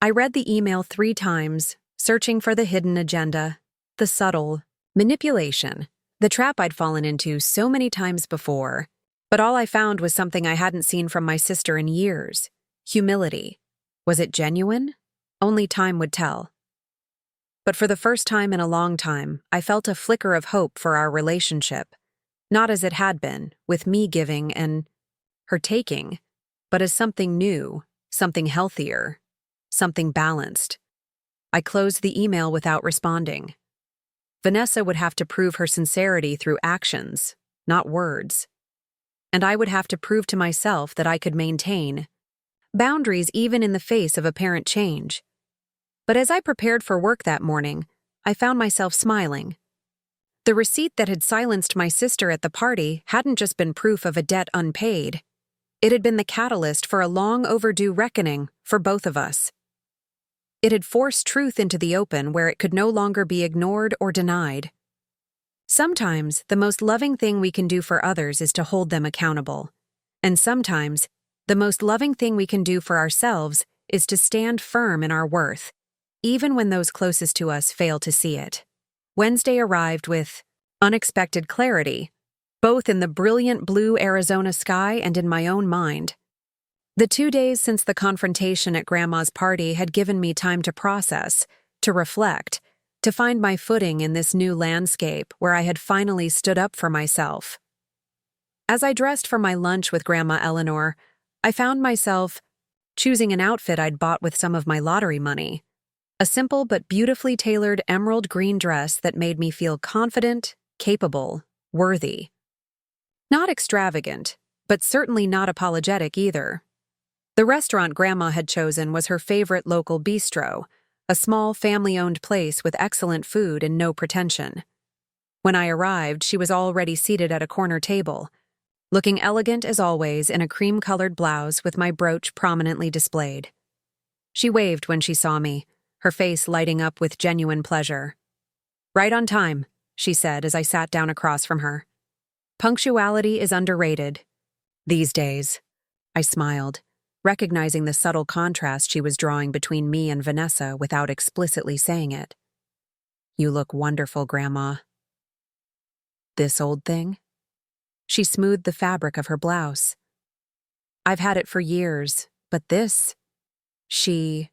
I read the email 3 times, searching for the hidden agenda, the subtle manipulation, the trap I'd fallen into so many times before. But all I found was something I hadn't seen from my sister in years: humility. Was it genuine? Only time would tell. But for the first time in a long time, I felt a flicker of hope for our relationship. Not as it had been, with me giving and her taking, but as something new, something healthier, something balanced. I closed the email without responding. Vanessa would have to prove her sincerity through actions, not words. And I would have to prove to myself that I could maintain boundaries even in the face of apparent change. But as I prepared for work that morning, I found myself smiling. The receipt that had silenced my sister at the party hadn't just been proof of a debt unpaid. It had been the catalyst for a long overdue reckoning for both of us. It had forced truth into the open where it could no longer be ignored or denied. Sometimes, the most loving thing we can do for others is to hold them accountable. And sometimes, the most loving thing we can do for ourselves is to stand firm in our worth, even when those closest to us fail to see it. Wednesday arrived with unexpected clarity, both in the brilliant blue Arizona sky and in my own mind. The 2 days since the confrontation at Grandma's party had given me time to process, to reflect, to find my footing in this new landscape where I had finally stood up for myself. As I dressed for my lunch with Grandma Eleanor, I found myself choosing an outfit I'd bought with some of my lottery money. A simple but beautifully tailored emerald green dress that made me feel confident, capable, worthy. Not extravagant, but certainly not apologetic either. The restaurant Grandma had chosen was her favorite local bistro, a small family-owned place with excellent food and no pretension. When I arrived, she was already seated at a corner table, looking elegant as always in a cream-colored blouse with my brooch prominently displayed. She waved when she saw me, her face lighting up with genuine pleasure. "Right on time," she said as I sat down across from her. "Punctuality is underrated these days." I smiled, recognizing the subtle contrast she was drawing between me and Vanessa without explicitly saying it. "You look wonderful, Grandma." "This old thing?" She smoothed the fabric of her blouse. "I've had it for years, but this..." She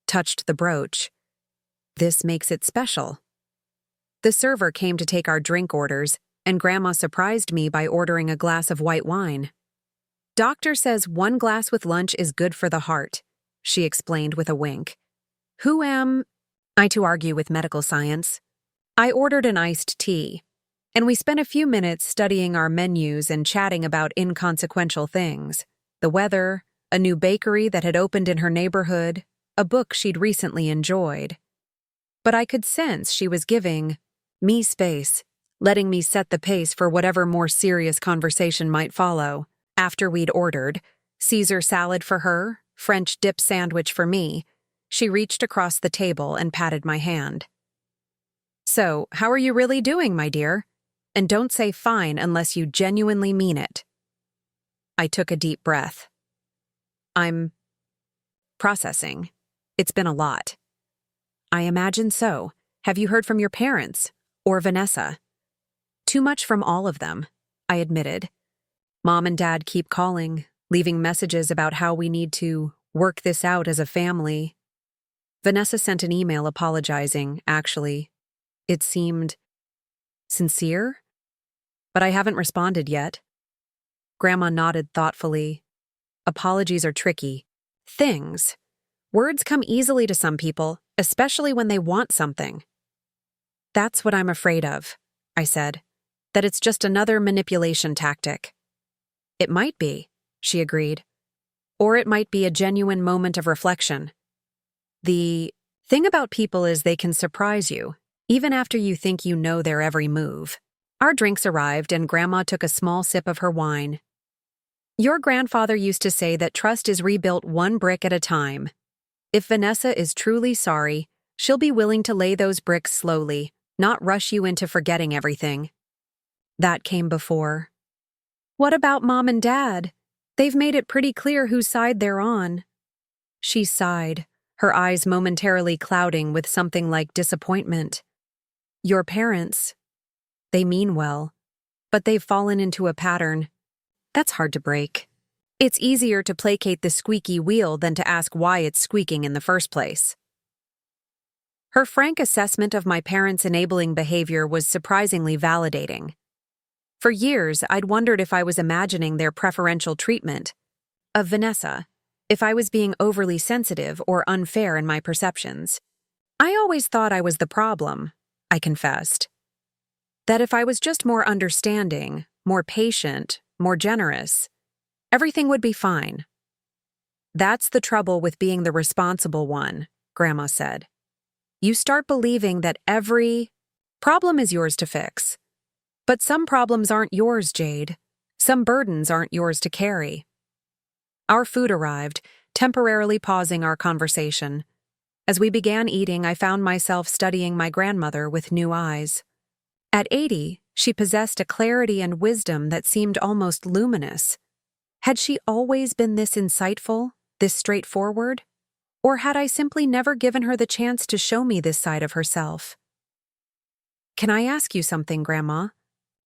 touched the brooch. "This makes it special." The server came to take our drink orders, and Grandma surprised me by ordering a glass of white wine. "Doctor says 1 glass with lunch is good for the heart," she explained with a wink. Who am I to argue with medical science? I ordered an iced tea, and we spent a few minutes studying our menus and chatting about inconsequential things: the weather, a new bakery that had opened in her neighborhood, a book she'd recently enjoyed. But I could sense she was giving me space, letting me set the pace for whatever more serious conversation might follow. After we'd ordered, Caesar salad for her, French dip sandwich for me, she reached across the table and patted my hand. "So, how are you really doing, my dear? And don't say fine unless you genuinely mean it." I took a deep breath. "I'm processing. It's been a lot." "I imagine so. Have you heard from your parents? Or Vanessa?" "Too much from all of them," I admitted. Mom and Dad keep calling, leaving messages about how we need to work this out as a family. Vanessa sent an email apologizing, actually. It seemed sincere, but I haven't responded yet. Grandma nodded thoughtfully. Apologies are tricky. Things. Words come easily to some people, especially when they want something. "That's what I'm afraid of," I said. "That it's just another manipulation tactic." "It might be," she agreed. "Or it might be a genuine moment of reflection. The thing about people is they can surprise you, even after you think you know their every move." Our drinks arrived and Grandma took a small sip of her wine. "Your grandfather used to say that trust is rebuilt 1 brick at a time. If Vanessa is truly sorry, she'll be willing to lay those bricks slowly, not rush you into forgetting everything." That came before. "What about Mom and Dad? They've made it pretty clear whose side they're on." She sighed, her eyes momentarily clouding with something like disappointment. "Your parents, they mean well, but they've fallen into a pattern. That's hard to break. It's easier to placate the squeaky wheel than to ask why it's squeaking in the first place." Her frank assessment of my parents' enabling behavior was surprisingly validating. For years, I'd wondered if I was imagining their preferential treatment of Vanessa, if I was being overly sensitive or unfair in my perceptions. I always thought I was the problem, I confessed. That if I was just more understanding, more patient, more generous, everything would be fine. That's the trouble with being the responsible one, Grandma said. You start believing that every problem is yours to fix. But some problems aren't yours, Jade. Some burdens aren't yours to carry. Our food arrived, temporarily pausing our conversation. As we began eating, I found myself studying my grandmother with new eyes. At 80, she possessed a clarity and wisdom that seemed almost luminous. Had she always been this insightful, this straightforward? Or had I simply never given her the chance to show me this side of herself? Can I ask you something, Grandma?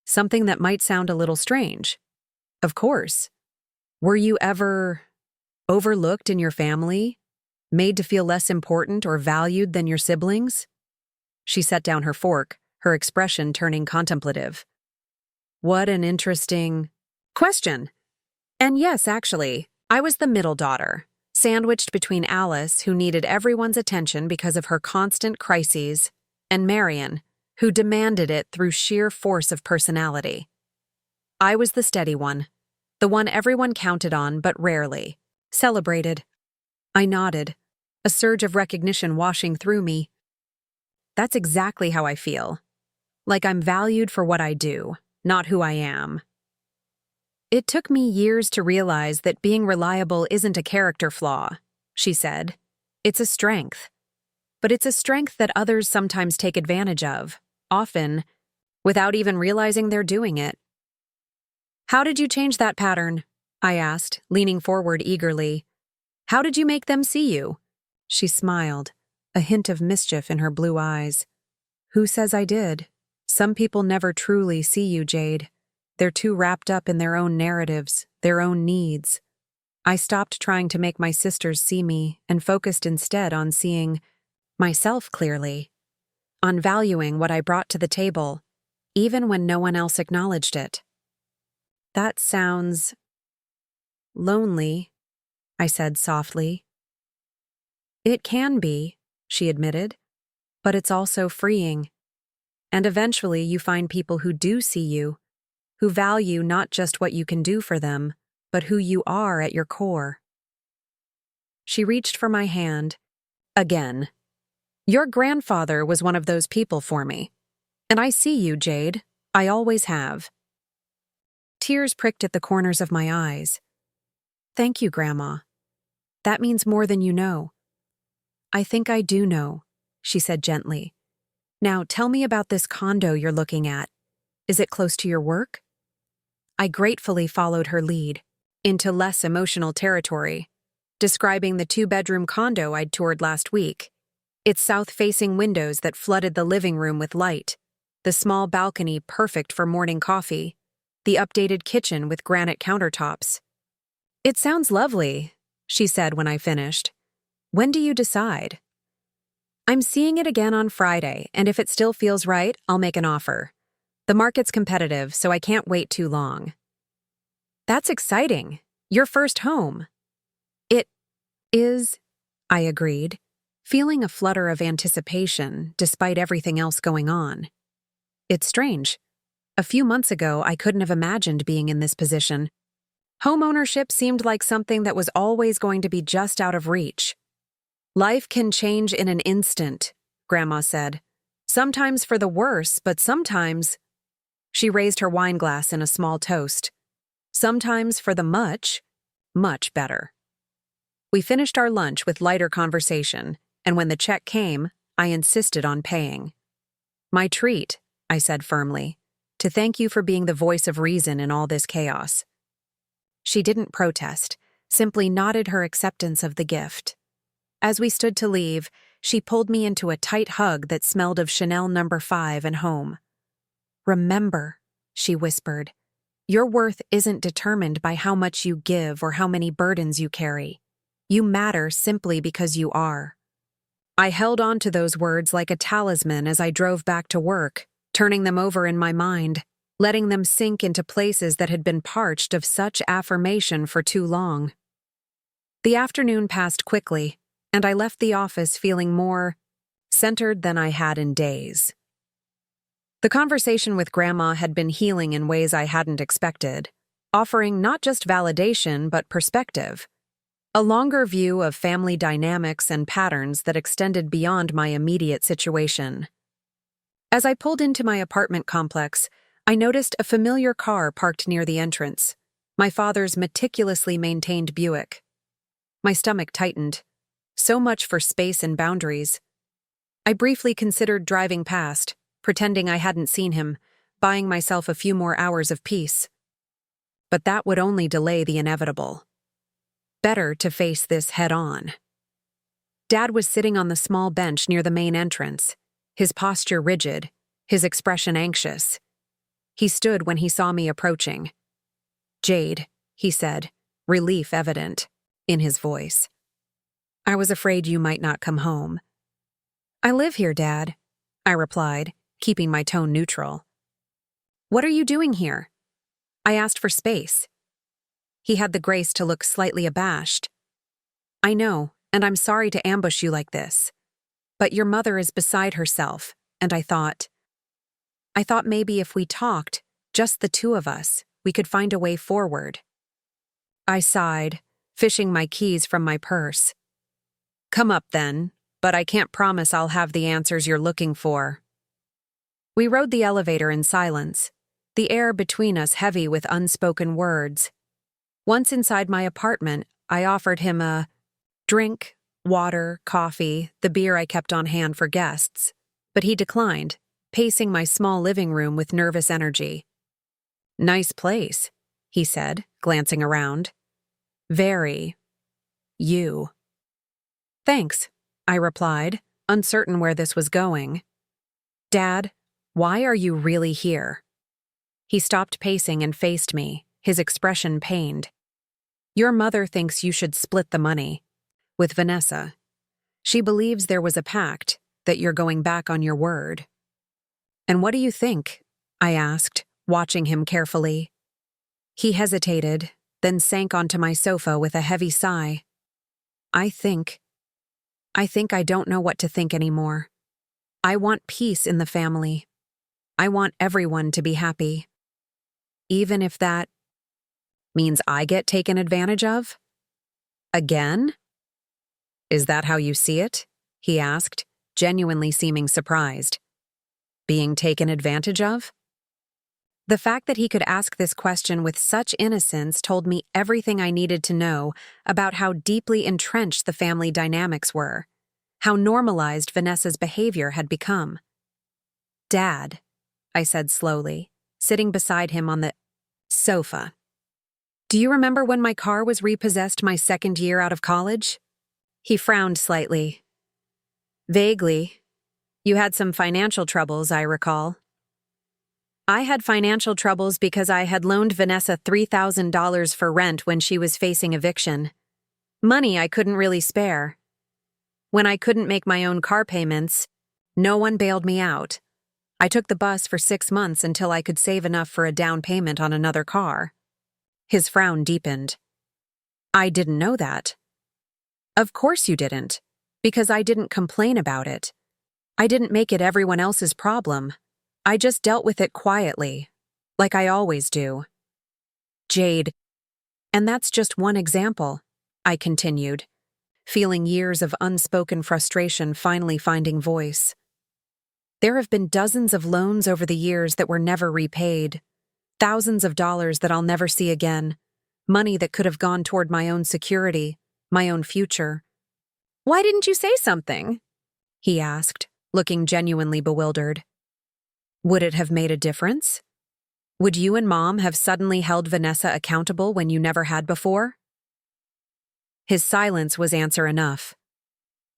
Something that might sound a little strange. Of course. Were you ever overlooked in your family? Made to feel less important or valued than your siblings? She set down her fork, her expression turning contemplative. What an interesting question. And yes, actually, I was the middle daughter, sandwiched between Alice, who needed everyone's attention because of her constant crises, and Marion, who demanded it through sheer force of personality. I was the steady one, the one everyone counted on but rarely celebrated. I nodded, a surge of recognition washing through me. That's exactly how I feel. Like I'm valued for what I do, not who I am. It took me years to realize that being reliable isn't a character flaw, she said. It's a strength. But it's a strength that others sometimes take advantage of, often without even realizing they're doing it. How did you change that pattern? I asked, leaning forward eagerly. How did you make them see you? She smiled, a hint of mischief in her blue eyes. Who says I did? Some people never truly see you, Jade. They're too wrapped up in their own narratives, their own needs. I stopped trying to make my sisters see me and focused instead on seeing myself clearly, on valuing what I brought to the table, even when no one else acknowledged it. That sounds lonely, I said softly. It can be, she admitted, but it's also freeing. And eventually you find people who do see you, who value not just what you can do for them, but who you are at your core. She reached for my hand. Again. Your grandfather was one of those people for me. And I see you, Jade. I always have. Tears pricked at the corners of my eyes. Thank you, Grandma. That means more than you know. I think I do know, she said gently. Now tell me about this condo you're looking at. Is it close to your work? I gratefully followed her lead, into less emotional territory, describing the 2-bedroom condo I'd toured last week. Its south-facing windows that flooded the living room with light, the small balcony perfect for morning coffee, the updated kitchen with granite countertops. It sounds lovely, she said when I finished. When do you decide? I'm seeing it again on Friday, and if it still feels right, I'll make an offer. The market's competitive, so I can't wait too long. That's exciting. Your first home. It is, I agreed, feeling a flutter of anticipation despite everything else going on. It's strange. A few months ago, I couldn't have imagined being in this position. Homeownership seemed like something that was always going to be just out of reach. Life can change in an instant, Grandma said. Sometimes for the worse, but sometimes... She raised her wine glass in a small toast. Sometimes for the much, much better. We finished our lunch with lighter conversation, and when the check came, I insisted on paying. My treat, I said firmly, to thank you for being the voice of reason in all this chaos. She didn't protest, simply nodded her acceptance of the gift. As we stood to leave, she pulled me into a tight hug that smelled of Chanel No. 5 and home. Remember, she whispered, your worth isn't determined by how much you give or how many burdens you carry. You matter simply because you are. I held on to those words like a talisman as I drove back to work, turning them over in my mind, letting them sink into places that had been parched of such affirmation for too long. The afternoon passed quickly, and I left the office feeling more centered than I had in days. The conversation with Grandma had been healing in ways I hadn't expected, offering not just validation but perspective, a longer view of family dynamics and patterns that extended beyond my immediate situation. As I pulled into my apartment complex, I noticed a familiar car parked near the entrance, my father's meticulously maintained Buick. My stomach tightened. So much for space and boundaries. I briefly considered driving past, pretending I hadn't seen him, buying myself a few more hours of peace. But that would only delay the inevitable. Better to face this head-on. Dad was sitting on the small bench near the main entrance, his posture rigid, his expression anxious. He stood when he saw me approaching. "Jade," he said, relief evident in his voice. "I was afraid you might not come home." "I live here, Dad," I replied, keeping my tone neutral. "What are you doing here?" I asked for space. He had the grace to look slightly abashed. "I know, and I'm sorry to ambush you like this. But your mother is beside herself, and I thought maybe if we talked, just the two of us, we could find a way forward." I sighed, fishing my keys from my purse. "Come up then, but I can't promise I'll have the answers you're looking for." We rode the elevator in silence, the air between us heavy with unspoken words. Once inside my apartment, I offered him a drink, water, coffee, the beer I kept on hand for guests, but he declined, pacing my small living room with nervous energy. "Nice place," he said, glancing around. "Very. You." "Thanks," I replied, uncertain where this was going. "Dad, why are you really here?" He stopped pacing and faced me, his expression pained. "Your mother thinks you should split the money with Vanessa. She believes there was a pact, that you're going back on your word." "And what do you think?" I asked, watching him carefully. He hesitated, then sank onto my sofa with a heavy sigh. I think I don't know what to think anymore. I want peace in the family. I want everyone to be happy. Even if that means I get taken advantage of? Again? "Is that how you see it?" he asked, genuinely seeming surprised. "Being taken advantage of?" The fact that he could ask this question with such innocence told me everything I needed to know about how deeply entrenched the family dynamics were, how normalized Vanessa's behavior had become. "Dad," I said slowly, sitting beside him on the sofa. "Do you remember when my car was repossessed my second year out of college?" He frowned slightly. "Vaguely. You had some financial troubles, I recall." "I had financial troubles because I had loaned Vanessa $3,000 for rent when she was facing eviction. Money I couldn't really spare. When I couldn't make my own car payments, no one bailed me out. I took the bus for 6 months until I could save enough for a down payment on another car." His frown deepened. "I didn't know that." "Of course you didn't, because I didn't complain about it. I didn't make it everyone else's problem. I just dealt with it quietly, like I always do." "Jade, and that's just one example," I continued, feeling years of unspoken frustration finally finding voice. "There have been dozens of loans over the years that were never repaid, thousands of dollars that I'll never see again, money that could have gone toward my own security, my own future." "Why didn't you say something?" he asked, looking genuinely bewildered. "Would it have made a difference? Would you and Mom have suddenly held Vanessa accountable when you never had before?" His silence was answer enough.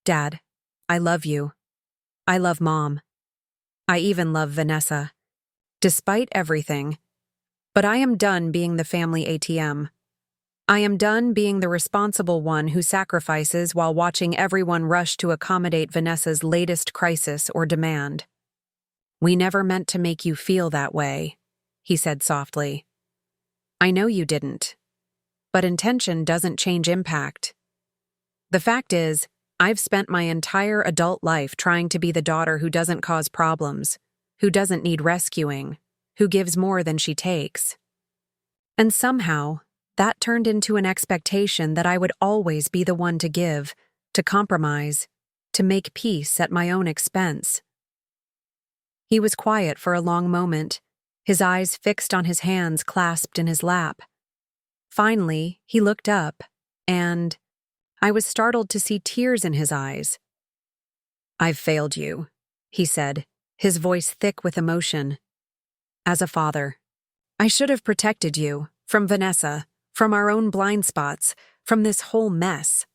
"Dad, I love you. I love Mom. I even love Vanessa. Despite everything. But I am done being the family ATM. I am done being the responsible one who sacrifices while watching everyone rush to accommodate Vanessa's latest crisis or demand." "We never meant to make you feel that way," he said softly. "I know you didn't. But intention doesn't change impact. The fact is, I've spent my entire adult life trying to be the daughter who doesn't cause problems, who doesn't need rescuing, who gives more than she takes. And somehow, that turned into an expectation that I would always be the one to give, to compromise, to make peace at my own expense. He was quiet for a long moment, his eyes fixed on his hands clasped in his lap. Finally, he looked up, and I was startled to see tears in his eyes. "I've failed you," he said, his voice thick with emotion. "As a father. I should have protected you, from Vanessa, from our own blind spots, from this whole mess."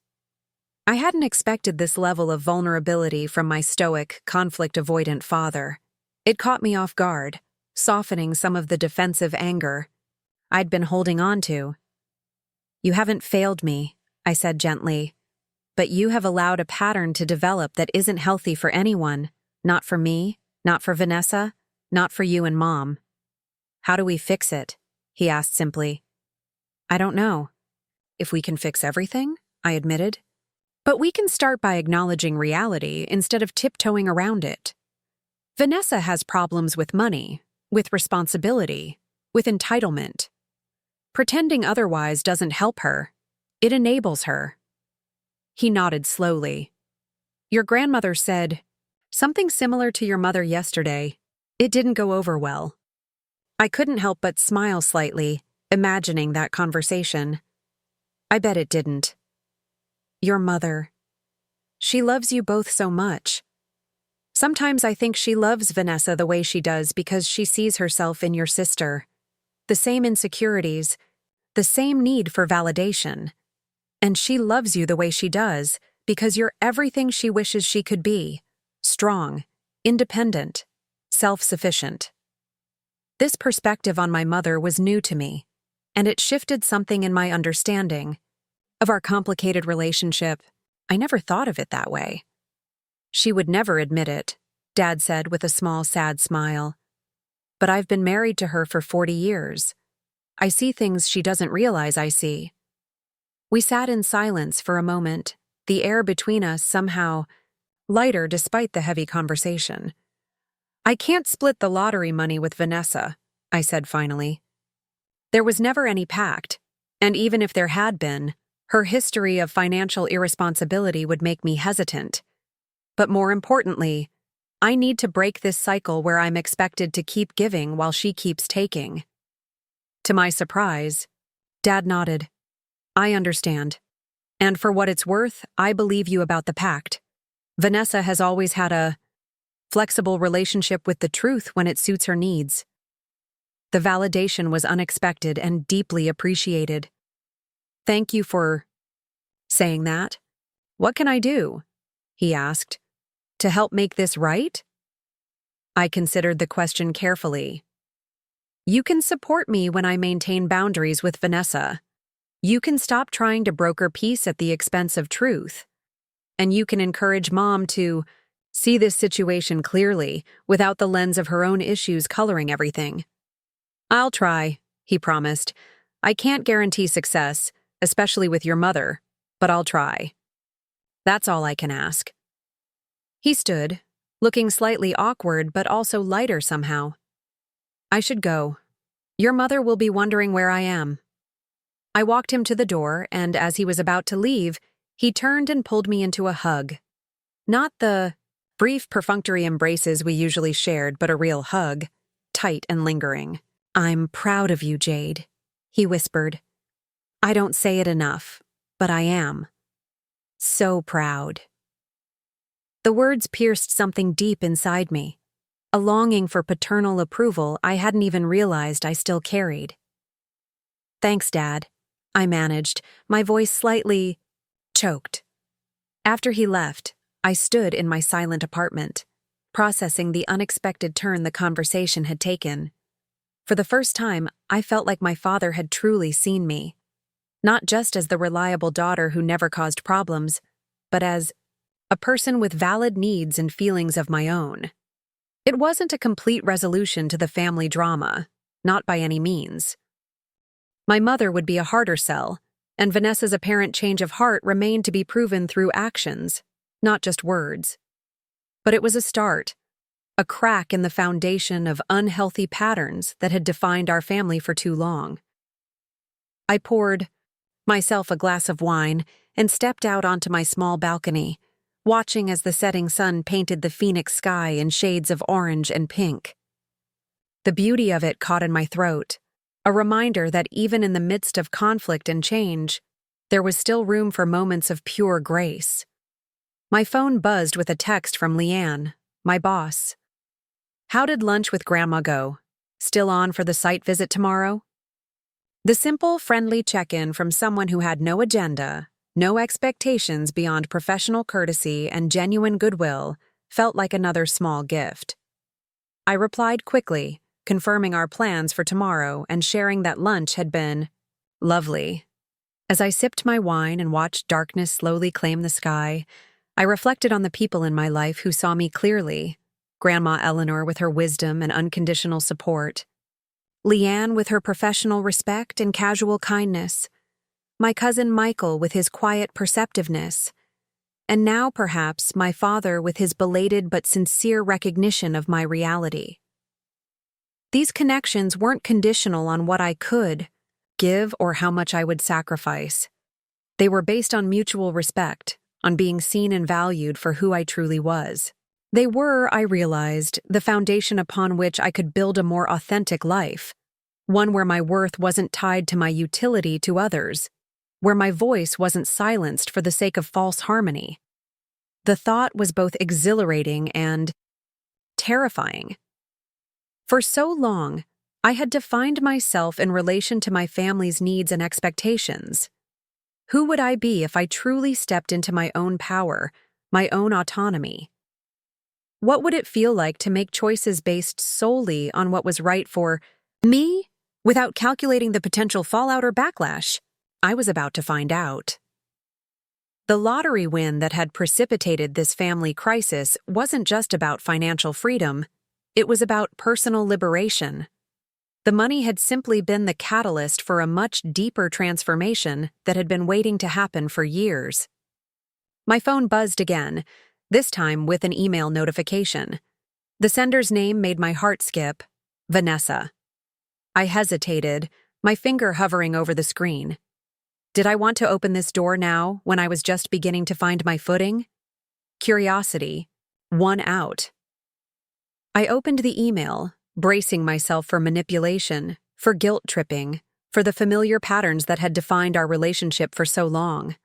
I hadn't expected this level of vulnerability from my stoic, conflict-avoidant father. It caught me off guard, softening some of the defensive anger I'd been holding on to. "You haven't failed me," I said gently, "but you have allowed a pattern to develop that isn't healthy for anyone, not for me, not for Vanessa, not for you and Mom." "How do we fix it?" he asked simply. "I don't know. If we can fix everything," I admitted. "But we can start by acknowledging reality instead of tiptoeing around it. Vanessa has problems with money, with responsibility, with entitlement. Pretending otherwise doesn't help her. It enables her." He nodded slowly. "Your grandmother said something similar to your mother yesterday. It didn't go over well." I couldn't help but smile slightly, imagining that conversation. "I bet it didn't. Your mother. She loves you both so much. Sometimes I think she loves Vanessa the way she does because she sees herself in your sister. The same insecurities, the same need for validation. And she loves you the way she does because you're everything she wishes she could be. Strong, independent, self-sufficient." This perspective on my mother was new to me, and it shifted something in my understanding of our complicated relationship. I never thought of it that way. "She would never admit it," Dad said with a small, sad smile. "But I've been married to her for 40 years. I see things she doesn't realize I see." We sat in silence for a moment, the air between us somehow lighter despite the heavy conversation. "I can't split the lottery money with Vanessa," I said finally. "There was never any pact, and even if there had been, her history of financial irresponsibility would make me hesitant. But more importantly, I need to break this cycle where I'm expected to keep giving while she keeps taking." To my surprise, Dad nodded. "I understand. And for what it's worth, I believe you about the pact. Vanessa has always had a flexible relationship with the truth when it suits her needs." The validation was unexpected and deeply appreciated. "Thank you for saying that. What can I do?" he asked. "To help make this right?" I considered the question carefully. "You can support me when I maintain boundaries with Vanessa. You can stop trying to broker peace at the expense of truth. And you can encourage Mom to see this situation clearly, without the lens of her own issues coloring everything." "I'll try," he promised. "I can't guarantee success, especially with your mother, but I'll try. That's all I can ask." He stood, looking slightly awkward but also lighter somehow. "I should go. Your mother will be wondering where I am." I walked him to the door, and as he was about to leave, he turned and pulled me into a hug. Not the brief, perfunctory embraces we usually shared, but a real hug, tight and lingering. "I'm proud of you, Jade," he whispered. "I don't say it enough, but I am. So proud." The words pierced something deep inside me, a longing for paternal approval I hadn't even realized I still carried. "Thanks, Dad," I managed, my voice slightly choked. After he left, I stood in my silent apartment, processing the unexpected turn the conversation had taken. For the first time, I felt like my father had truly seen me, not just as the reliable daughter who never caused problems, but as a person with valid needs and feelings of my own. It wasn't a complete resolution to the family drama, not by any means. My mother would be a harder sell, and Vanessa's apparent change of heart remained to be proven through actions. not just words. But it was a start, a crack in the foundation of unhealthy patterns that had defined our family for too long. I poured myself a glass of wine and stepped out onto my small balcony, watching as the setting sun painted the Phoenix sky in shades of orange and pink. The beauty of it caught in my throat, a reminder that even in the midst of conflict and change, there was still room for moments of pure grace. My phone buzzed with a text from Leanne, my boss. "How did lunch with Grandma go? Still on for the site visit tomorrow?" The simple, friendly check-in from someone who had no agenda, no expectations beyond professional courtesy and genuine goodwill, felt like another small gift. I replied quickly, confirming our plans for tomorrow and sharing that lunch had been lovely. As I sipped my wine and watched darkness slowly claim the sky, I reflected on the people in my life who saw me clearly. Grandma Eleanor with her wisdom and unconditional support, Leanne with her professional respect and casual kindness, my cousin Michael with his quiet perceptiveness, and now perhaps my father with his belated but sincere recognition of my reality. These connections weren't conditional on what I could give or how much I would sacrifice. They were based on mutual respect, on being seen and valued for who I truly was. They were, I realized, the foundation upon which I could build a more authentic life, one where my worth wasn't tied to my utility to others, where my voice wasn't silenced for the sake of false harmony. The thought was both exhilarating and terrifying. For so long, I had defined myself in relation to my family's needs and expectations. Who would I be if I truly stepped into my own power, my own autonomy? What would it feel like to make choices based solely on what was right for me, without calculating the potential fallout or backlash? I was about to find out. The lottery win that had precipitated this family crisis wasn't just about financial freedom, it was about personal liberation. The money had simply been the catalyst for a much deeper transformation that had been waiting to happen for years. My phone buzzed again, this time with an email notification. The sender's name made my heart skip, Vanessa. I hesitated, my finger hovering over the screen. Did I want to open this door now, when I was just beginning to find my footing? Curiosity won out. I opened the email, bracing myself for manipulation, for guilt tripping, for the familiar patterns that had defined our relationship for so long.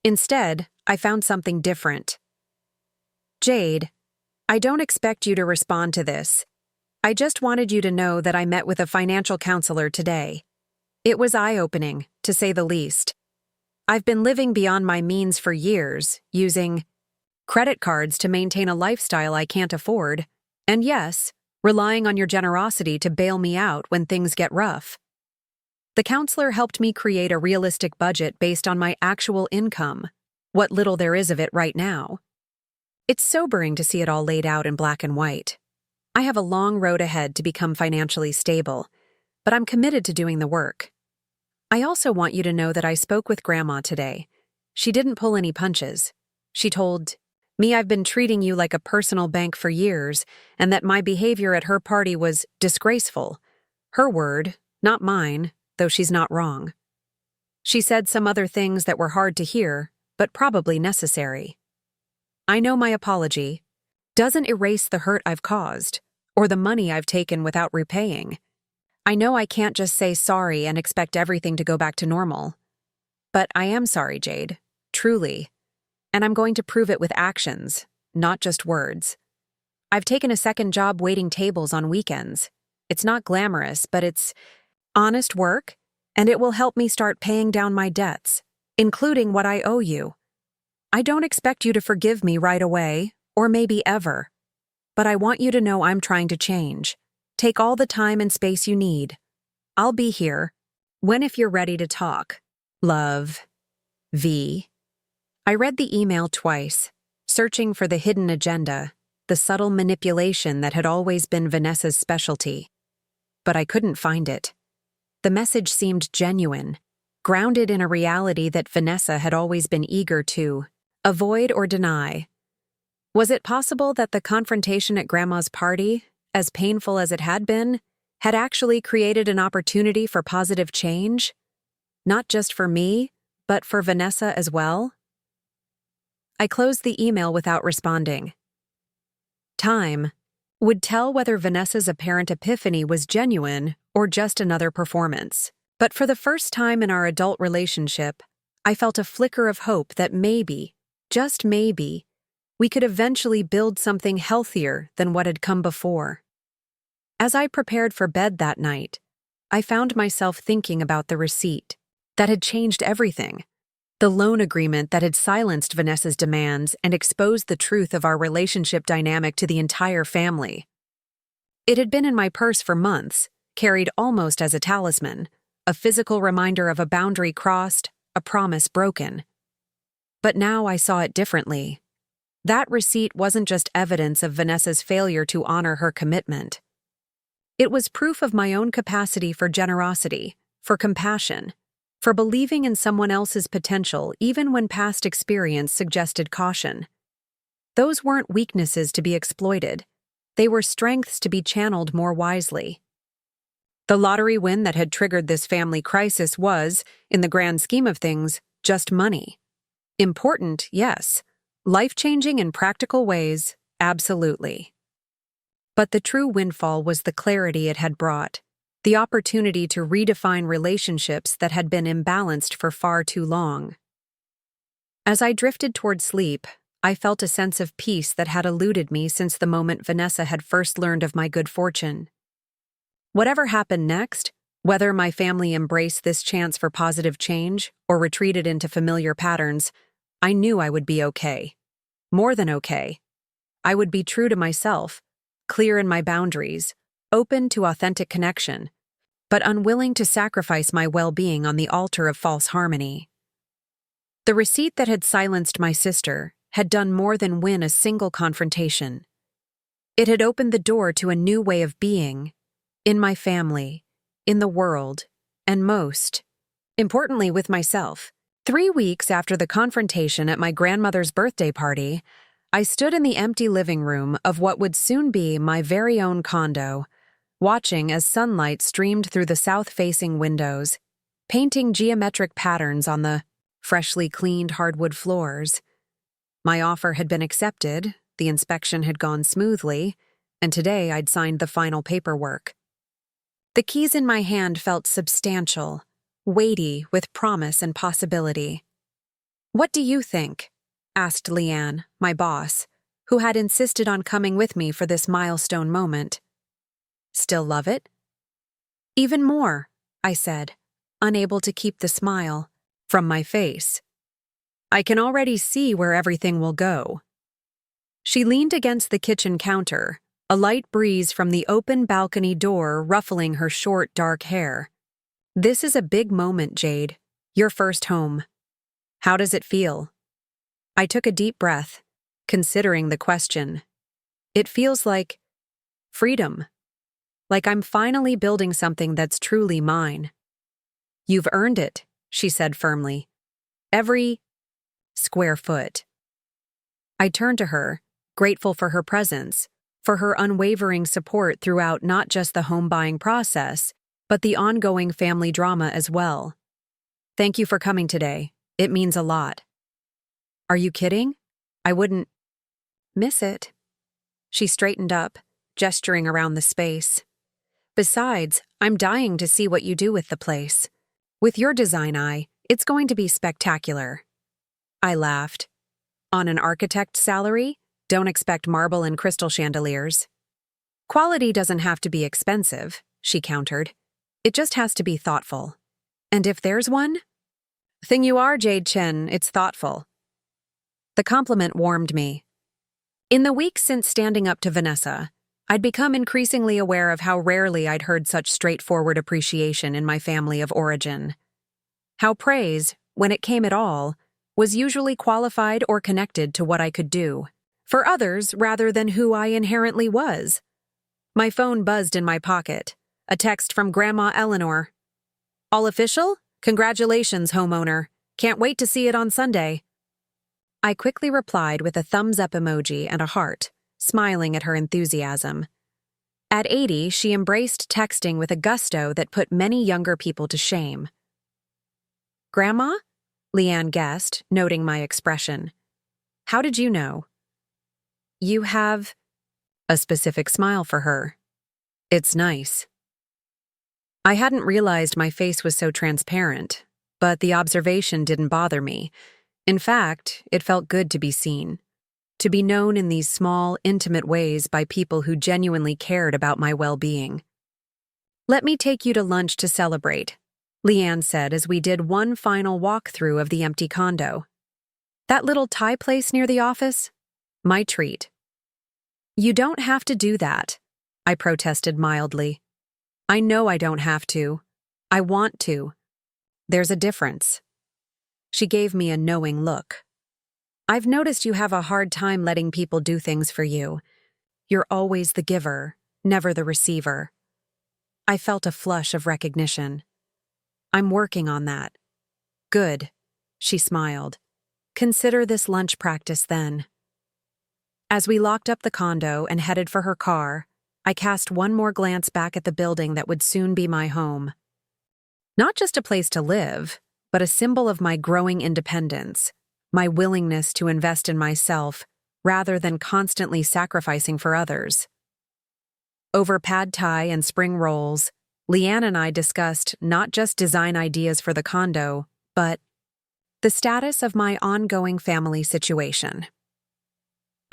Instead, I found something different. "Jade, I don't expect you to respond to this. I just wanted you to know that I met with a financial counselor today. It was eye-opening, to say the least. I've been living beyond my means for years, using credit cards to maintain a lifestyle I can't afford, and yes, relying on your generosity to bail me out when things get rough. The counselor helped me create a realistic budget based on my actual income, what little there is of it right now. It's sobering to see it all laid out in black and white. I have a long road ahead to become financially stable, but I'm committed to doing the work. I also want you to know that I spoke with Grandma today. She didn't pull any punches. She told me I've been treating you like a personal bank for years, and that my behavior at her party was disgraceful. Her word, not mine, though she's not wrong. She said some other things that were hard to hear, but probably necessary. I know my apology doesn't erase the hurt I've caused, or the money I've taken without repaying. I know I can't just say sorry and expect everything to go back to normal. But I am sorry, Jade, truly. And I'm going to prove it with actions, not just words. I've taken a second job waiting tables on weekends. It's not glamorous, but it's honest work, and it will help me start paying down my debts, including what I owe you. I don't expect you to forgive me right away, or maybe ever. But I want you to know I'm trying to change. Take all the time and space you need. I'll be here, when if you're ready to talk. Love, V. I read the email twice, searching for the hidden agenda, the subtle manipulation that had always been Vanessa's specialty. But I couldn't find it. The message seemed genuine, grounded in a reality that Vanessa had always been eager to Avoid or deny. Was it possible that the confrontation at Grandma's party, as painful as it had been, had actually created an opportunity for positive change? Not just for me, but for Vanessa as well? I closed the email without responding. Time would tell whether Vanessa's apparent epiphany was genuine or just another performance. But for the first time in our adult relationship, I felt a flicker of hope that maybe, just maybe, we could eventually build something healthier than what had come before. As I prepared for bed that night, I found myself thinking about the receipt that had changed everything, the loan agreement that had silenced Vanessa's demands and exposed the truth of our relationship dynamic to the entire family. It had been in my purse for months, carried almost as a talisman, a physical reminder of a boundary crossed, a promise broken. But now I saw it differently. That receipt wasn't just evidence of Vanessa's failure to honor her commitment. It was proof of my own capacity for generosity, for compassion, for believing in someone else's potential even when past experience suggested caution. Those weren't weaknesses to be exploited. They were strengths to be channeled more wisely. The lottery win that had triggered this family crisis was, in the grand scheme of things, just money. Important, yes. Life-changing in practical ways, absolutely. But the true windfall was the clarity it had brought, the opportunity to redefine relationships that had been imbalanced for far too long. As I drifted toward sleep, I felt a sense of peace that had eluded me since the moment Vanessa had first learned of my good fortune. Whatever happened next, whether my family embraced this chance for positive change or retreated into familiar patterns, I knew I would be okay. More than okay. I would be true to myself, clear in my boundaries, open to authentic connection, but unwilling to sacrifice my well-being on the altar of false harmony. The receipt that had silenced my sister had done more than win a single confrontation. It had opened the door to a new way of being, in my family, in the world, and most importantly with myself. 3 weeks after the confrontation at my grandmother's birthday party, I stood in the empty living room of what would soon be my very own condo, watching as sunlight streamed through the south-facing windows, painting geometric patterns on the freshly cleaned hardwood floors. My offer had been accepted, the inspection had gone smoothly, and today I'd signed the final paperwork. The keys in my hand felt substantial, weighty with promise and possibility. "What do you think?" asked Leanne, my boss, who had insisted on coming with me for this milestone moment. "Still love it?" "Even more," I said, unable to keep the smile from my face. "I can already see where everything will go." She leaned against the kitchen counter, a light breeze from the open balcony door ruffling her short, dark hair. "This is a big moment, Jade. Your first home. How does it feel?" I took a deep breath, considering the question. It feels like freedom. Like I'm finally building something that's truly mine. "You've earned it," she said firmly. "Every square foot." I turned to her, grateful for her presence, for her unwavering support throughout not just the home buying process, but the ongoing family drama as well. "Thank you for coming today. It means a lot." "Are you kidding? I wouldn't miss it." She straightened up, gesturing around the space. "Besides, I'm dying to see what you do with the place. With your design eye, it's going to be spectacular." I laughed. "On an architect's salary, don't expect marble and crystal chandeliers." "Quality doesn't have to be expensive," she countered. "It just has to be thoughtful. And if there's one?" "Thing you are, Jade Chen, it's thoughtful." The compliment warmed me. In the weeks since standing up to Vanessa, I'd become increasingly aware of how rarely I'd heard such straightforward appreciation in my family of origin. How praise, when it came at all, was usually qualified or connected to what I could do, for others rather than who I inherently was. My phone buzzed in my pocket, a text from Grandma Eleanor. "All official? Congratulations, homeowner. Can't wait to see it on Sunday." I quickly replied with a thumbs-up emoji and a heart, smiling at her enthusiasm. At 80, she embraced texting with a gusto that put many younger people to shame. "Grandma?" Leanne guessed, noting my expression. "How did you know?" "You have a specific smile for her. It's nice." I hadn't realized my face was so transparent, but the observation didn't bother me. In fact, it felt good to be seen. To be known in these small, intimate ways by people who genuinely cared about my well-being. "Let me take you to lunch to celebrate," Leanne said as we did one final walkthrough of the empty condo. "That little Thai place near the office? My treat." "You don't have to do that," I protested mildly. "I know I don't have to. I want to. There's a difference." She gave me a knowing look. "I've noticed you have a hard time letting people do things for you. You're always the giver, never the receiver." I felt a flush of recognition. "I'm working on that." "Good," she smiled. "Consider this lunch practice then." As we locked up the condo and headed for her car, I cast one more glance back at the building that would soon be my home. Not just a place to live, but a symbol of my growing independence, my willingness to invest in myself rather than constantly sacrificing for others. Over pad thai and spring rolls, Leanne and I discussed not just design ideas for the condo, but the status of my ongoing family situation.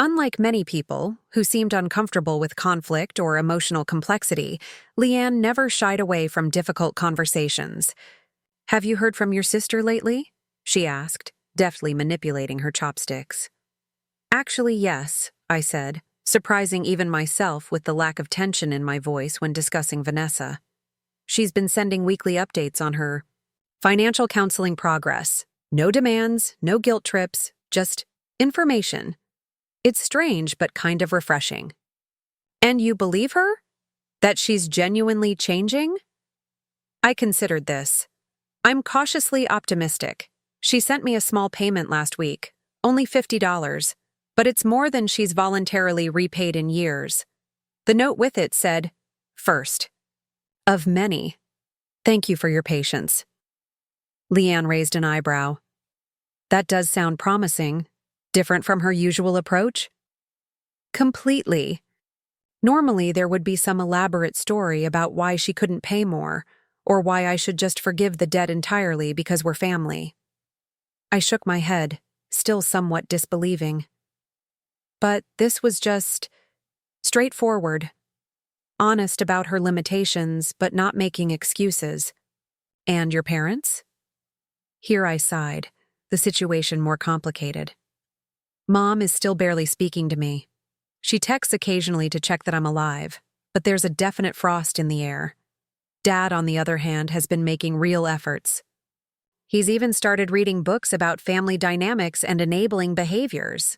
Unlike many people who seemed uncomfortable with conflict or emotional complexity, Leanne never shied away from difficult conversations. "Have you heard from your sister lately?" she asked, deftly manipulating her chopsticks. "Actually, yes," I said, surprising even myself with the lack of tension in my voice when discussing Vanessa. "She's been sending weekly updates on her financial counseling progress. No demands, no guilt trips, just information. It's strange but kind of refreshing." "And you believe her? That she's genuinely changing?" I considered this. "I'm cautiously optimistic. She sent me a small payment last week, only $50, but it's more than she's voluntarily repaid in years." The note with it said, "First of many. Thank you for your patience." Leanne raised an eyebrow. "That does sound promising. Different from her usual approach?" "Completely. Normally there would be some elaborate story about why she couldn't pay more, or why I should just forgive the debt entirely because we're family." I shook my head, still somewhat disbelieving. But this was just straightforward. Honest about her limitations, but not making excuses. "And your parents?" Here I sighed, the situation more complicated. "Mom is still barely speaking to me. She texts occasionally to check that I'm alive, but there's a definite frost in the air. Dad, on the other hand, has been making real efforts. He's even started reading books about family dynamics and enabling behaviors."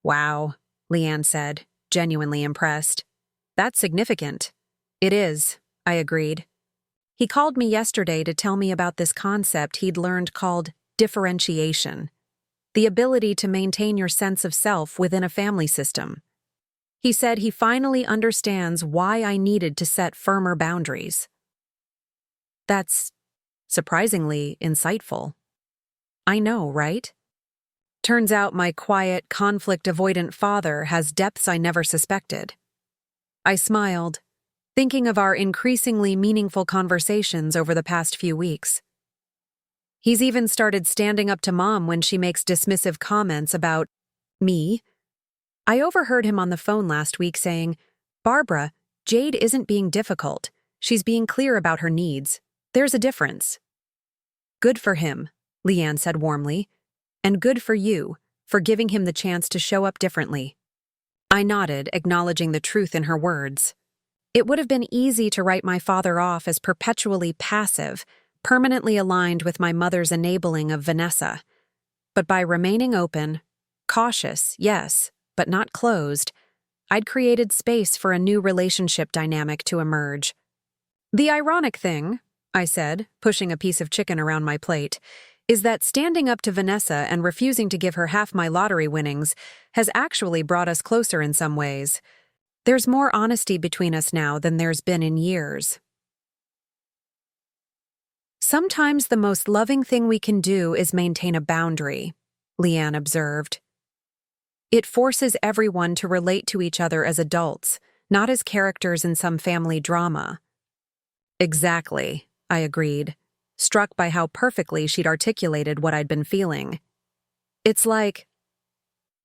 "Wow," Leanne said, genuinely impressed. "That's significant." "It is," I agreed. "He called me yesterday to tell me about this concept he'd learned called differentiation, the ability to maintain your sense of self within a family system. He said he finally understands why I needed to set firmer boundaries." That's surprisingly insightful. I know, right? Turns out my quiet, conflict-avoidant father has depths I never suspected. I smiled, thinking of our increasingly meaningful conversations over the past few weeks. He's even started standing up to Mom when she makes dismissive comments about me. I overheard him on the phone last week saying, "Barbara, Jade isn't being difficult. She's being clear about her needs. There's a difference." "Good for him," Leanne said warmly. "And good for you, for giving him the chance to show up differently." I nodded, acknowledging the truth in her words. It would have been easy to write my father off as perpetually passive, permanently aligned with my mother's enabling of Vanessa. But by remaining open, cautious, yes, but not closed, I'd created space for a new relationship dynamic to emerge. "The ironic thing," I said, pushing a piece of chicken around my plate, is that standing up to Vanessa and refusing to give her half my lottery winnings has actually brought us closer in some ways. There's more honesty between us now than there's been in years. Sometimes the most loving thing we can do is maintain a boundary, Leanne observed. It forces everyone to relate to each other as adults, not as characters in some family drama. Exactly, I agreed, struck by how perfectly she'd articulated what I'd been feeling. It's like,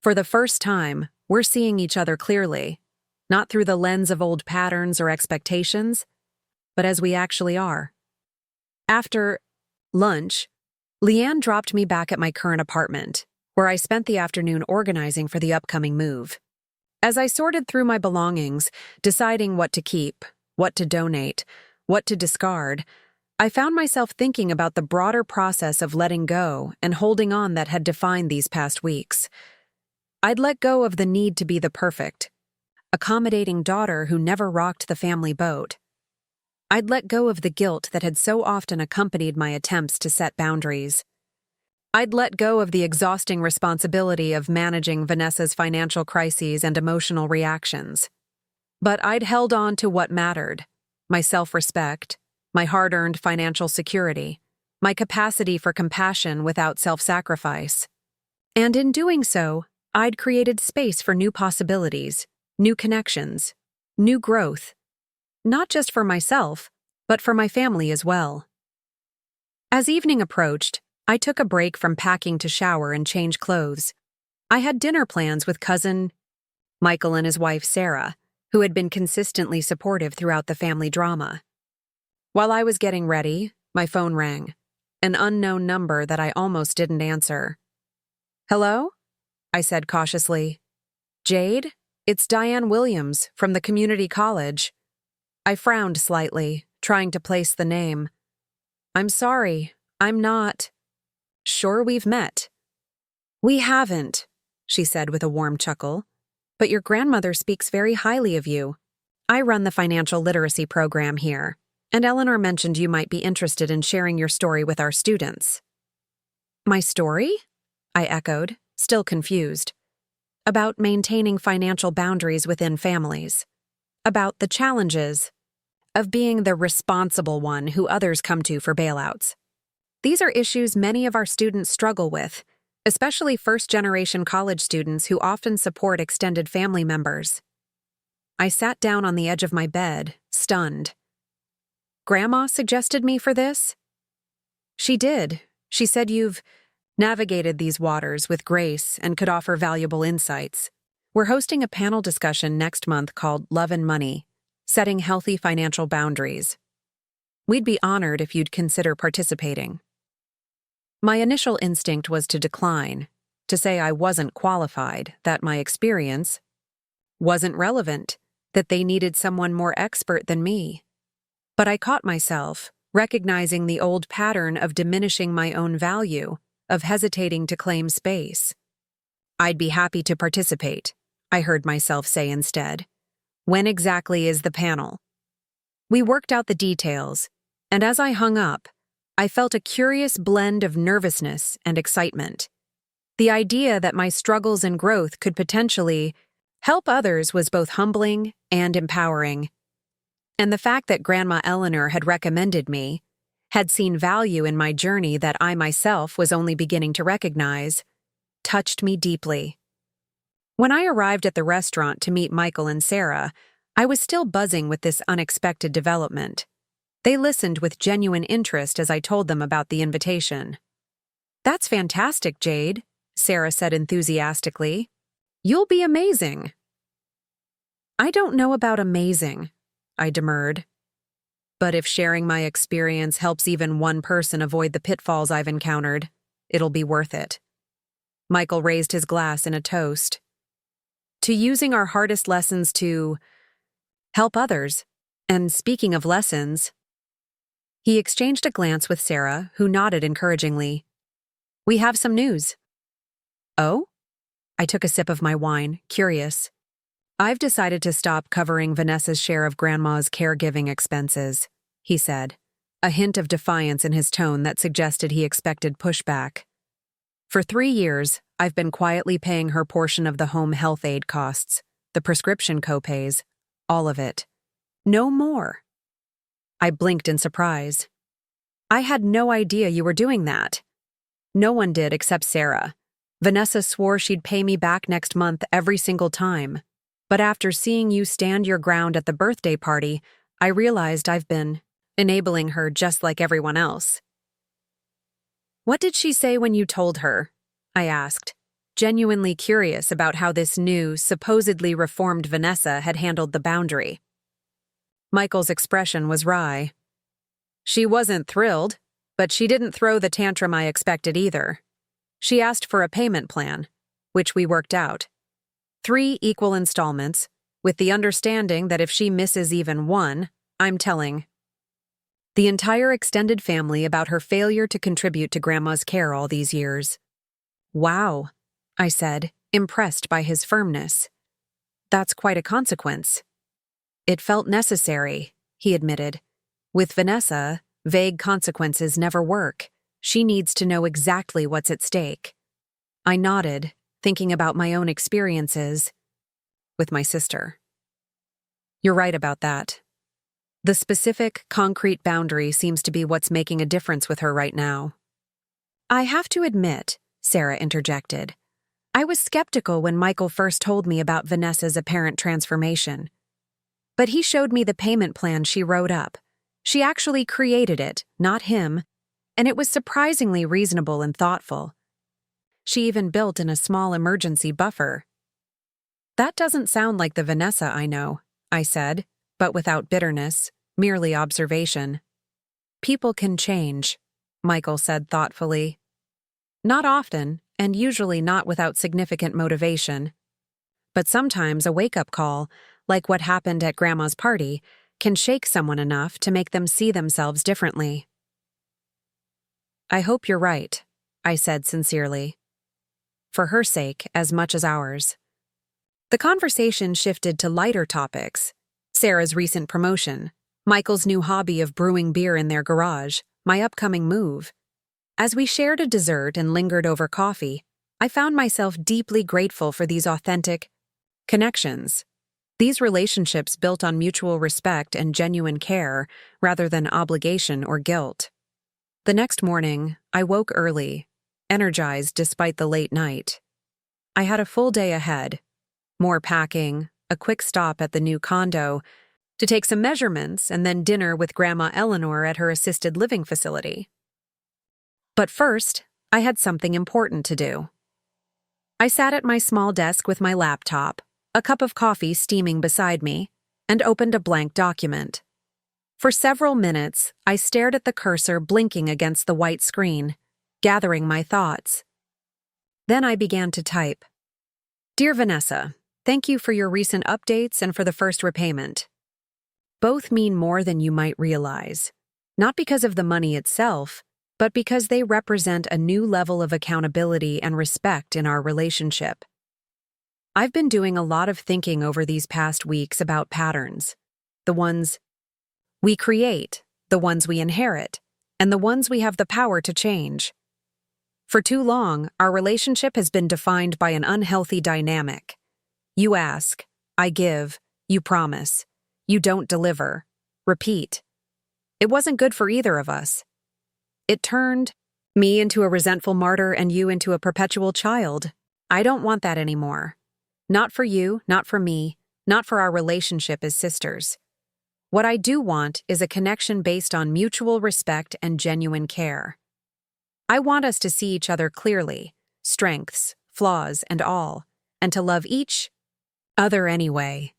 for the first time, we're seeing each other clearly, not through the lens of old patterns or expectations, but as we actually are. After lunch, Leanne dropped me back at my current apartment, where I spent the afternoon organizing for the upcoming move. As I sorted through my belongings, deciding what to keep, what to donate, what to discard, I found myself thinking about the broader process of letting go and holding on that had defined these past weeks. I'd let go of the need to be the perfect, accommodating daughter who never rocked the family boat. I'd let go of the guilt that had so often accompanied my attempts to set boundaries. I'd let go of the exhausting responsibility of managing Vanessa's financial crises and emotional reactions. But I'd held on to what mattered: my self-respect, my hard-earned financial security, my capacity for compassion without self-sacrifice. And in doing so, I'd created space for new possibilities, new connections, new growth. Not just for myself, but for my family as well. As evening approached, I took a break from packing to shower and change clothes. I had dinner plans with cousin Michael and his wife Sarah, who had been consistently supportive throughout the family drama. While I was getting ready, my phone rang, an unknown number that I almost didn't answer. "Hello?" I said cautiously. "Jade, it's Diane Williams from the community college." I frowned slightly, trying to place the name. "I'm sorry, I'm not sure we've met." "We haven't," she said with a warm chuckle, "but your grandmother speaks very highly of you. I run the financial literacy program here, and Eleanor mentioned you might be interested in sharing your story with our students." "My story?" I echoed, still confused. "About maintaining financial boundaries within families. About the challenges of being the responsible one who others come to for bailouts. These are issues many of our students struggle with, especially first-generation college students who often support extended family members." I sat down on the edge of my bed, stunned. "Grandma suggested me for this?" "She did. She said you've navigated these waters with grace and could offer valuable insights. We're hosting a panel discussion next month called Love and Money: Setting Healthy Financial Boundaries. We'd be honored if you'd consider participating." My initial instinct was to decline, to say I wasn't qualified, that my experience wasn't relevant, that they needed someone more expert than me. But I caught myself, recognizing the old pattern of diminishing my own value, of hesitating to claim space. "I'd be happy to participate," I heard myself say instead. "When exactly is the panel?" We worked out the details, and as I hung up, I felt a curious blend of nervousness and excitement. The idea that my struggles and growth could potentially help others was both humbling and empowering. And the fact that Grandma Eleanor had recommended me, had seen value in my journey that I myself was only beginning to recognize, touched me deeply. When I arrived at the restaurant to meet Michael and Sarah, I was still buzzing with this unexpected development. They listened with genuine interest as I told them about the invitation. "That's fantastic, Jade," Sarah said enthusiastically. "You'll be amazing." "I don't know about amazing," I demurred. "But if sharing my experience helps even one person avoid the pitfalls I've encountered, it'll be worth it." Michael raised his glass in a toast. "To using our hardest lessons to help others. And speaking of lessons..." He exchanged a glance with Sarah, who nodded encouragingly. "We have some news." "Oh?" I took a sip of my wine, curious. "I've decided to stop covering Vanessa's share of Grandma's caregiving expenses," he said. a hint of defiance in his tone that suggested he expected pushback. For 3 years, I've been quietly paying her portion of the home health aid costs, the prescription copays, all of it. No more. I blinked in surprise. I had no idea you were doing that. No one did except Sarah. Vanessa swore she'd pay me back next month every single time. But after seeing you stand your ground at the birthday party, I realized I've been enabling her just like everyone else. What did she say when you told her? I asked, genuinely curious about how this new, supposedly reformed Vanessa had handled the boundary. Michael's expression was wry. She wasn't thrilled, but she didn't throw the tantrum I expected either. She asked for a payment plan, which we worked out. 3 equal installments, with the understanding that if she misses even one, I'm telling the entire extended family about her failure to contribute to Grandma's care all these years. Wow, I said, impressed by his firmness. That's quite a consequence. It felt necessary, he admitted. With Vanessa, vague consequences never work. She needs to know exactly what's at stake. I nodded, thinking about my own experiences with my sister. You're right about that. The specific, concrete boundary seems to be what's making a difference with her right now. I have to admit, Sarah interjected, I was skeptical when Michael first told me about Vanessa's apparent transformation. But he showed me the payment plan she wrote up. She actually created it, not him, and it was surprisingly reasonable and thoughtful. She even built in a small emergency buffer. That doesn't sound like the Vanessa I know, I said, but without bitterness, merely observation. People can change, Michael said thoughtfully. Not often, and usually not without significant motivation. But sometimes a wake-up call, like what happened at Grandma's party, can shake someone enough to make them see themselves differently. I hope you're right, I said sincerely. For her sake as much as ours. The conversation shifted to lighter topics. Sarah's recent promotion, Michael's new hobby of brewing beer in their garage, my upcoming move. As we shared a dessert and lingered over coffee, I found myself deeply grateful for these authentic connections. These relationships built on mutual respect and genuine care rather than obligation or guilt. The next morning, I woke early, energized despite the late night. I had a full day ahead. More packing, a quick stop at the new condo to take some measurements, and then dinner with Grandma Eleanor at her assisted living facility. But first, I had something important to do. I sat at my small desk with my laptop, a cup of coffee steaming beside me, and opened a blank document. For several minutes, I stared at the cursor blinking against the white screen, gathering my thoughts. Then I began to type. Dear Vanessa, thank you for your recent updates and for the first repayment. Both mean more than you might realize, not because of the money itself, but because they represent a new level of accountability and respect in our relationship. I've been doing a lot of thinking over these past weeks about patterns, the ones we create, the ones we inherit, and the ones we have the power to change. For too long, our relationship has been defined by an unhealthy dynamic. You ask, I give, you promise. You don't deliver. Repeat. It wasn't good for either of us. It turned me into a resentful martyr and you into a perpetual child. I don't want that anymore. Not for you, not for me, not for our relationship as sisters. What I do want is a connection based on mutual respect and genuine care. I want us to see each other clearly, strengths, flaws, and all, and to love each other anyway.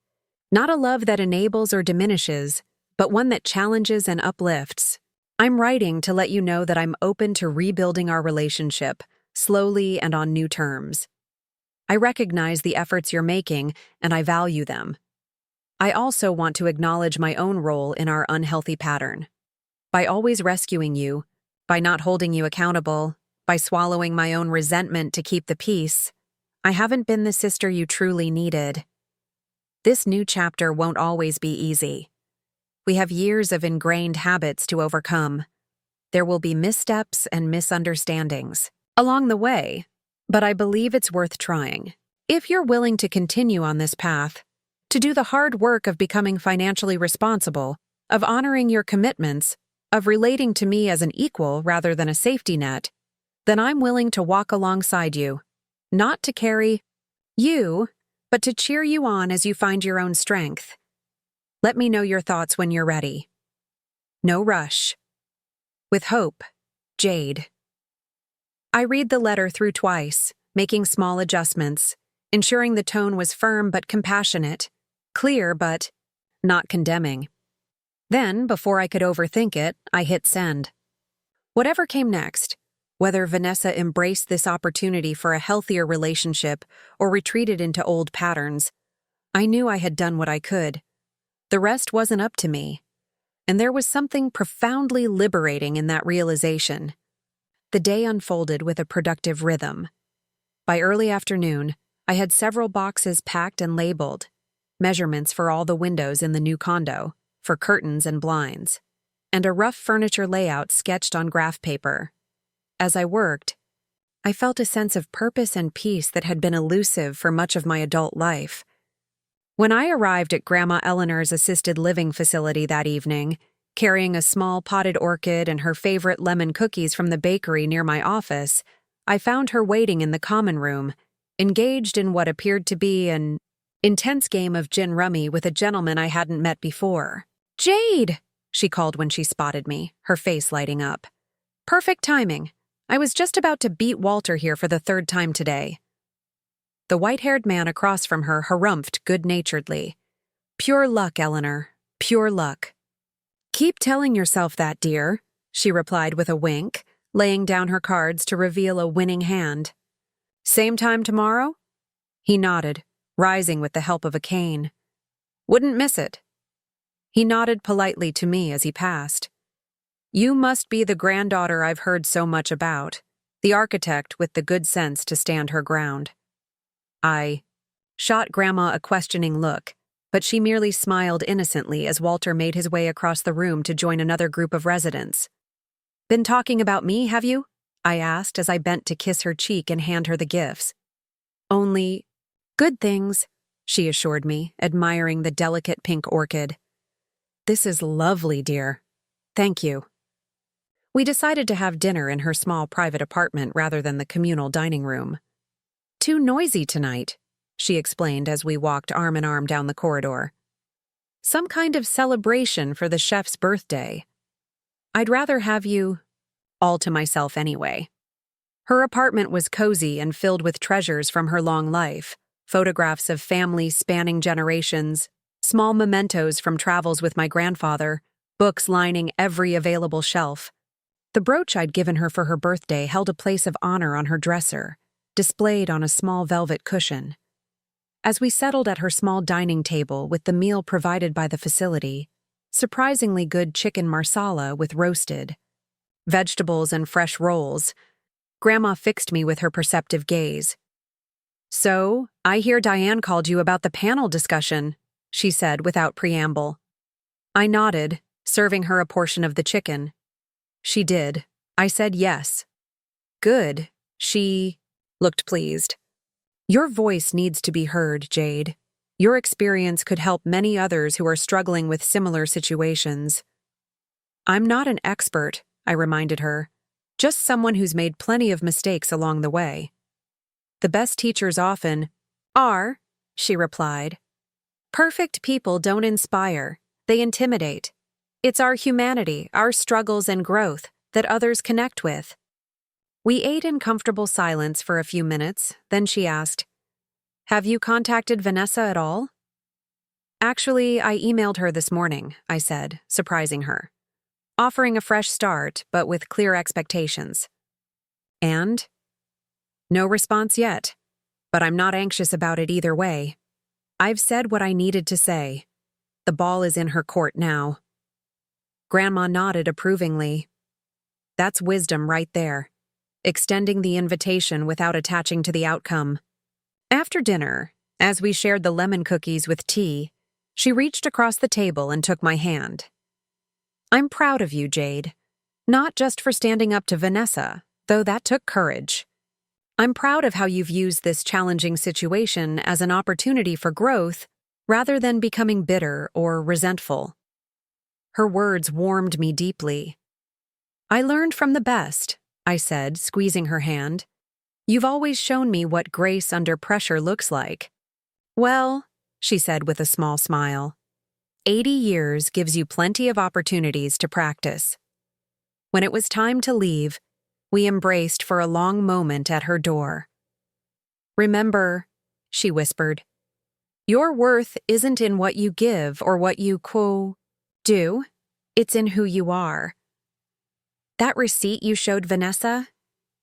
Not a love that enables or diminishes, but one that challenges and uplifts. I'm writing to let you know that I'm open to rebuilding our relationship, slowly and on new terms. I recognize the efforts you're making, and I value them. I also want to acknowledge my own role in our unhealthy pattern. By always rescuing you, by not holding you accountable, by swallowing my own resentment to keep the peace, I haven't been the sister you truly needed. This new chapter won't always be easy. We have years of ingrained habits to overcome. There will be missteps and misunderstandings along the way, but I believe it's worth trying. If you're willing to continue on this path, to do the hard work of becoming financially responsible, of honoring your commitments, of relating to me as an equal rather than a safety net, then I'm willing to walk alongside you, not to carry you, but to cheer you on as you find your own strength. Let me know your thoughts when you're ready. No rush. With hope, Jade. I read the letter through twice, making small adjustments, ensuring the tone was firm but compassionate, clear but not condemning. Then, before I could overthink it, I hit send. Whatever came next, whether Vanessa embraced this opportunity for a healthier relationship or retreated into old patterns, I knew I had done what I could. The rest wasn't up to me, and there was something profoundly liberating in that realization. The day unfolded with a productive rhythm. By early afternoon, I had several boxes packed and labeled, measurements for all the windows in the new condo, for curtains and blinds, and a rough furniture layout sketched on graph paper. As I worked, I felt a sense of purpose and peace that had been elusive for much of my adult life. When I arrived at Grandma Eleanor's assisted living facility that evening, carrying a small potted orchid and her favorite lemon cookies from the bakery near my office, I found her waiting in the common room, engaged in what appeared to be an intense game of gin rummy with a gentleman I hadn't met before. "Jade!" she called when she spotted me, her face lighting up. "Perfect timing. I was just about to beat Walter here for the third time today." The white-haired man across from her harumphed good-naturedly. "Pure luck, Eleanor. Pure luck." "Keep telling yourself that, dear," she replied with a wink, laying down her cards to reveal a winning hand. "Same time tomorrow?" He nodded, rising with the help of a cane. "Wouldn't miss it." He nodded politely to me as he passed. "You must be the granddaughter I've heard so much about, the architect with the good sense to stand her ground." I shot Grandma a questioning look, but she merely smiled innocently as Walter made his way across the room to join another group of residents. "Been talking about me, have you?" I asked as I bent to kiss her cheek and hand her the gifts. "Only good things," she assured me, admiring the delicate pink orchid. "This is lovely, dear. Thank you." We decided to have dinner in her small private apartment rather than the communal dining room. "Too noisy tonight," she explained as we walked arm in arm down the corridor. "Some kind of celebration for the chef's birthday. I'd rather have you all to myself anyway." Her apartment was cozy and filled with treasures from her long life, photographs of families spanning generations, small mementos from travels with my grandfather, books lining every available shelf. The brooch I'd given her for her birthday held a place of honor on her dresser, displayed on a small velvet cushion. As we settled at her small dining table with the meal provided by the facility, surprisingly good chicken marsala with roasted vegetables and fresh rolls, Grandma fixed me with her perceptive gaze. "So, I hear Diane called you about the panel discussion," she said without preamble. I nodded, serving her a portion of the chicken. "She did." I said yes. "Good." She looked pleased. "Your voice needs to be heard, Jade. Your experience could help many others who are struggling with similar situations." "I'm not an expert," I reminded her, "just someone who's made plenty of mistakes along the way." "The best teachers often are," she replied. "Perfect people don't inspire, they intimidate. It's our humanity, our struggles and growth that others connect with." We ate in comfortable silence for a few minutes, then she asked, "Have you contacted Vanessa at all?" "Actually, I emailed her this morning," I said, surprising her, offering a fresh start, but with clear expectations. "And?" "No response yet, but I'm not anxious about it either way. I've said what I needed to say. The ball is in her court now." Grandma nodded approvingly. "That's wisdom right there, extending the invitation without attaching to the outcome." After dinner, as we shared the lemon cookies with tea, she reached across the table and took my hand, I'm proud of you, Jade. Not just for standing up to Vanessa, though that took courage. I'm proud of how you've used this challenging situation as an opportunity for growth rather than becoming bitter or resentful. Her words warmed me deeply. I learned from the best, I said, squeezing her hand. You've always shown me what grace under pressure looks like. Well, she said with a small smile, 80 years gives you plenty of opportunities to practice. When it was time to leave, we embraced for a long moment at her door. Remember, she whispered, your worth isn't in what you give or what you, do. It's in who you are. That receipt you showed Vanessa,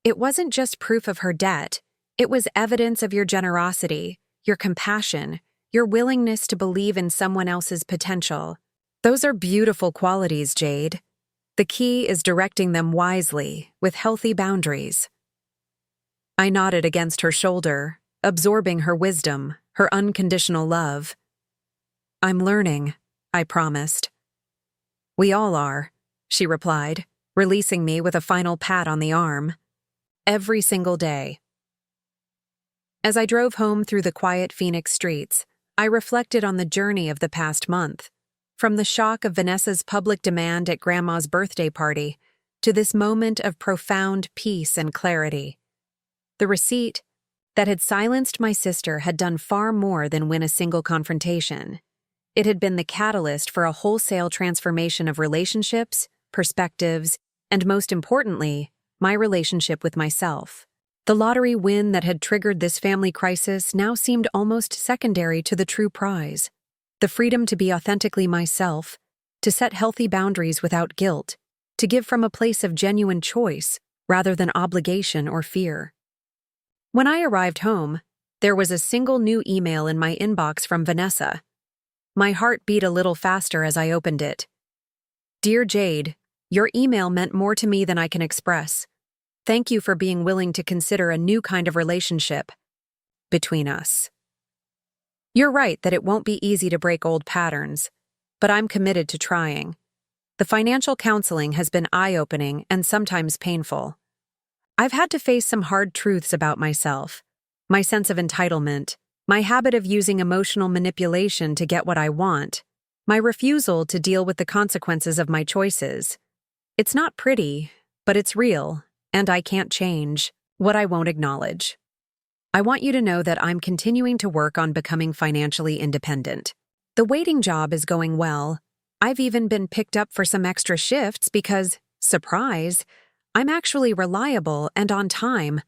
it wasn't just proof of her debt. It was evidence of your generosity, your compassion, your willingness to believe in someone else's potential. Those are beautiful qualities, Jade. The key is directing them wisely, with healthy boundaries. I nodded against her shoulder, absorbing her wisdom, her unconditional love. I'm learning, I promised. We all are, she replied, releasing me with a final pat on the arm. Every single day. As I drove home through the quiet Phoenix streets, I reflected on the journey of the past month, from the shock of Vanessa's public demand at Grandma's birthday party to this moment of profound peace and clarity. The receipt that had silenced my sister had done far more than win a single confrontation. It had been the catalyst for a wholesale transformation of relationships, perspectives, and most importantly, my relationship with myself. The lottery win that had triggered this family crisis now seemed almost secondary to the true prize. The freedom to be authentically myself, to set healthy boundaries without guilt, to give from a place of genuine choice rather than obligation or fear. When I arrived home, there was a single new email in my inbox from Vanessa. My heart beat a little faster as I opened it. Dear Jade, your email meant more to me than I can express. Thank you for being willing to consider a new kind of relationship between us. You're right that it won't be easy to break old patterns, but I'm committed to trying. The financial counseling has been eye-opening and sometimes painful. I've had to face some hard truths about myself, my sense of entitlement, my habit of using emotional manipulation to get what I want, my refusal to deal with the consequences of my choices. It's not pretty, but it's real. And I can't change what I won't acknowledge. I want you to know that I'm continuing to work on becoming financially independent. The waiting job is going well. I've even been picked up for some extra shifts because, surprise, I'm actually reliable and on time.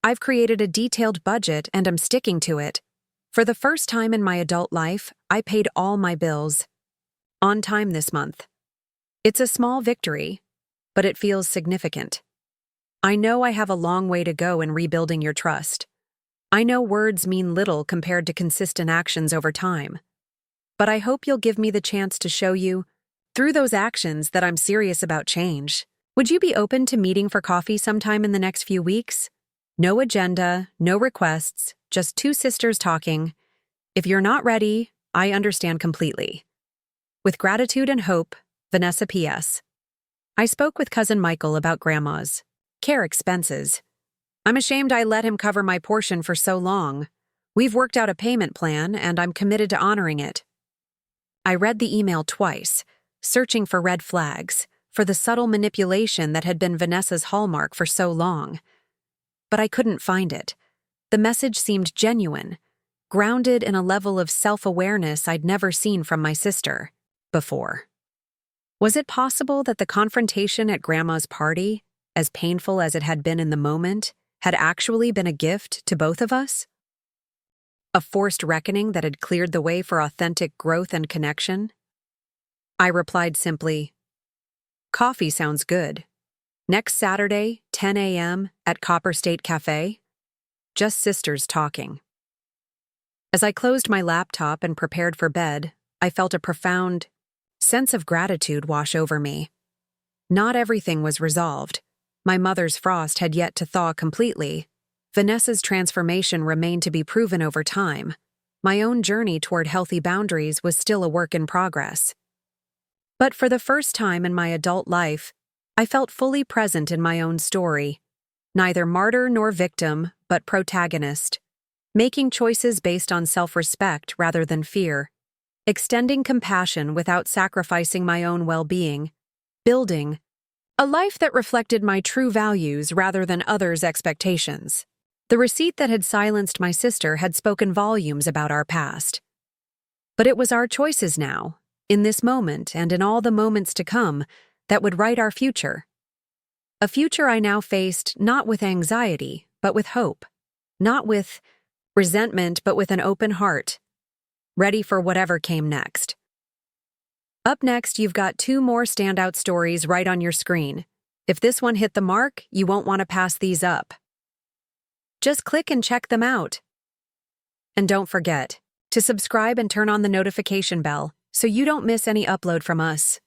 I've created a detailed budget and I'm sticking to it. For the first time in my adult life, I paid all my bills on time this month. It's a small victory, but it feels significant. I know I have a long way to go in rebuilding your trust. I know words mean little compared to consistent actions over time. But I hope you'll give me the chance to show you, through those actions, that I'm serious about change. Would you be open to meeting for coffee sometime in the next few weeks? No agenda, no requests, just two sisters talking. If you're not ready, I understand completely. With gratitude and hope, Vanessa P.S. I spoke with Cousin Michael about Grandma's care expenses. I'm ashamed I let him cover my portion for so long. We've worked out a payment plan, and I'm committed to honoring it. I read the email twice, searching for red flags, for the subtle manipulation that had been Vanessa's hallmark for so long. But I couldn't find it. The message seemed genuine, grounded in a level of self-awareness I'd never seen from my sister before. Was it possible that the confrontation at Grandma's party, as painful as it had been in the moment, had actually been a gift to both of us? A forced reckoning that had cleared the way for authentic growth and connection? I replied simply, "Coffee sounds good. Next Saturday, 10 a.m. at Copper State Cafe. Just sisters talking." As I closed my laptop and prepared for bed, I felt a profound sense of gratitude wash over me. Not everything was resolved. My mother's frost had yet to thaw completely. Vanessa's transformation remained to be proven over time. My own journey toward healthy boundaries was still a work in progress. But for the first time in my adult life, I felt fully present in my own story, neither martyr nor victim, but protagonist, making choices based on self-respect rather than fear, extending compassion without sacrificing my own well-being, building a life that reflected my true values rather than others' expectations. The receipt that had silenced my sister had spoken volumes about our past. But it was our choices now, in this moment and in all the moments to come, that would write our future. A future I now faced not with anxiety, but with hope. Not with resentment, but with an open heart, ready for whatever came next. Up next, you've got 2 more standout stories right on your screen. If this one hit the mark, you won't want to pass these up. Just click and check them out. And don't forget to subscribe and turn on the notification bell so you don't miss any upload from us.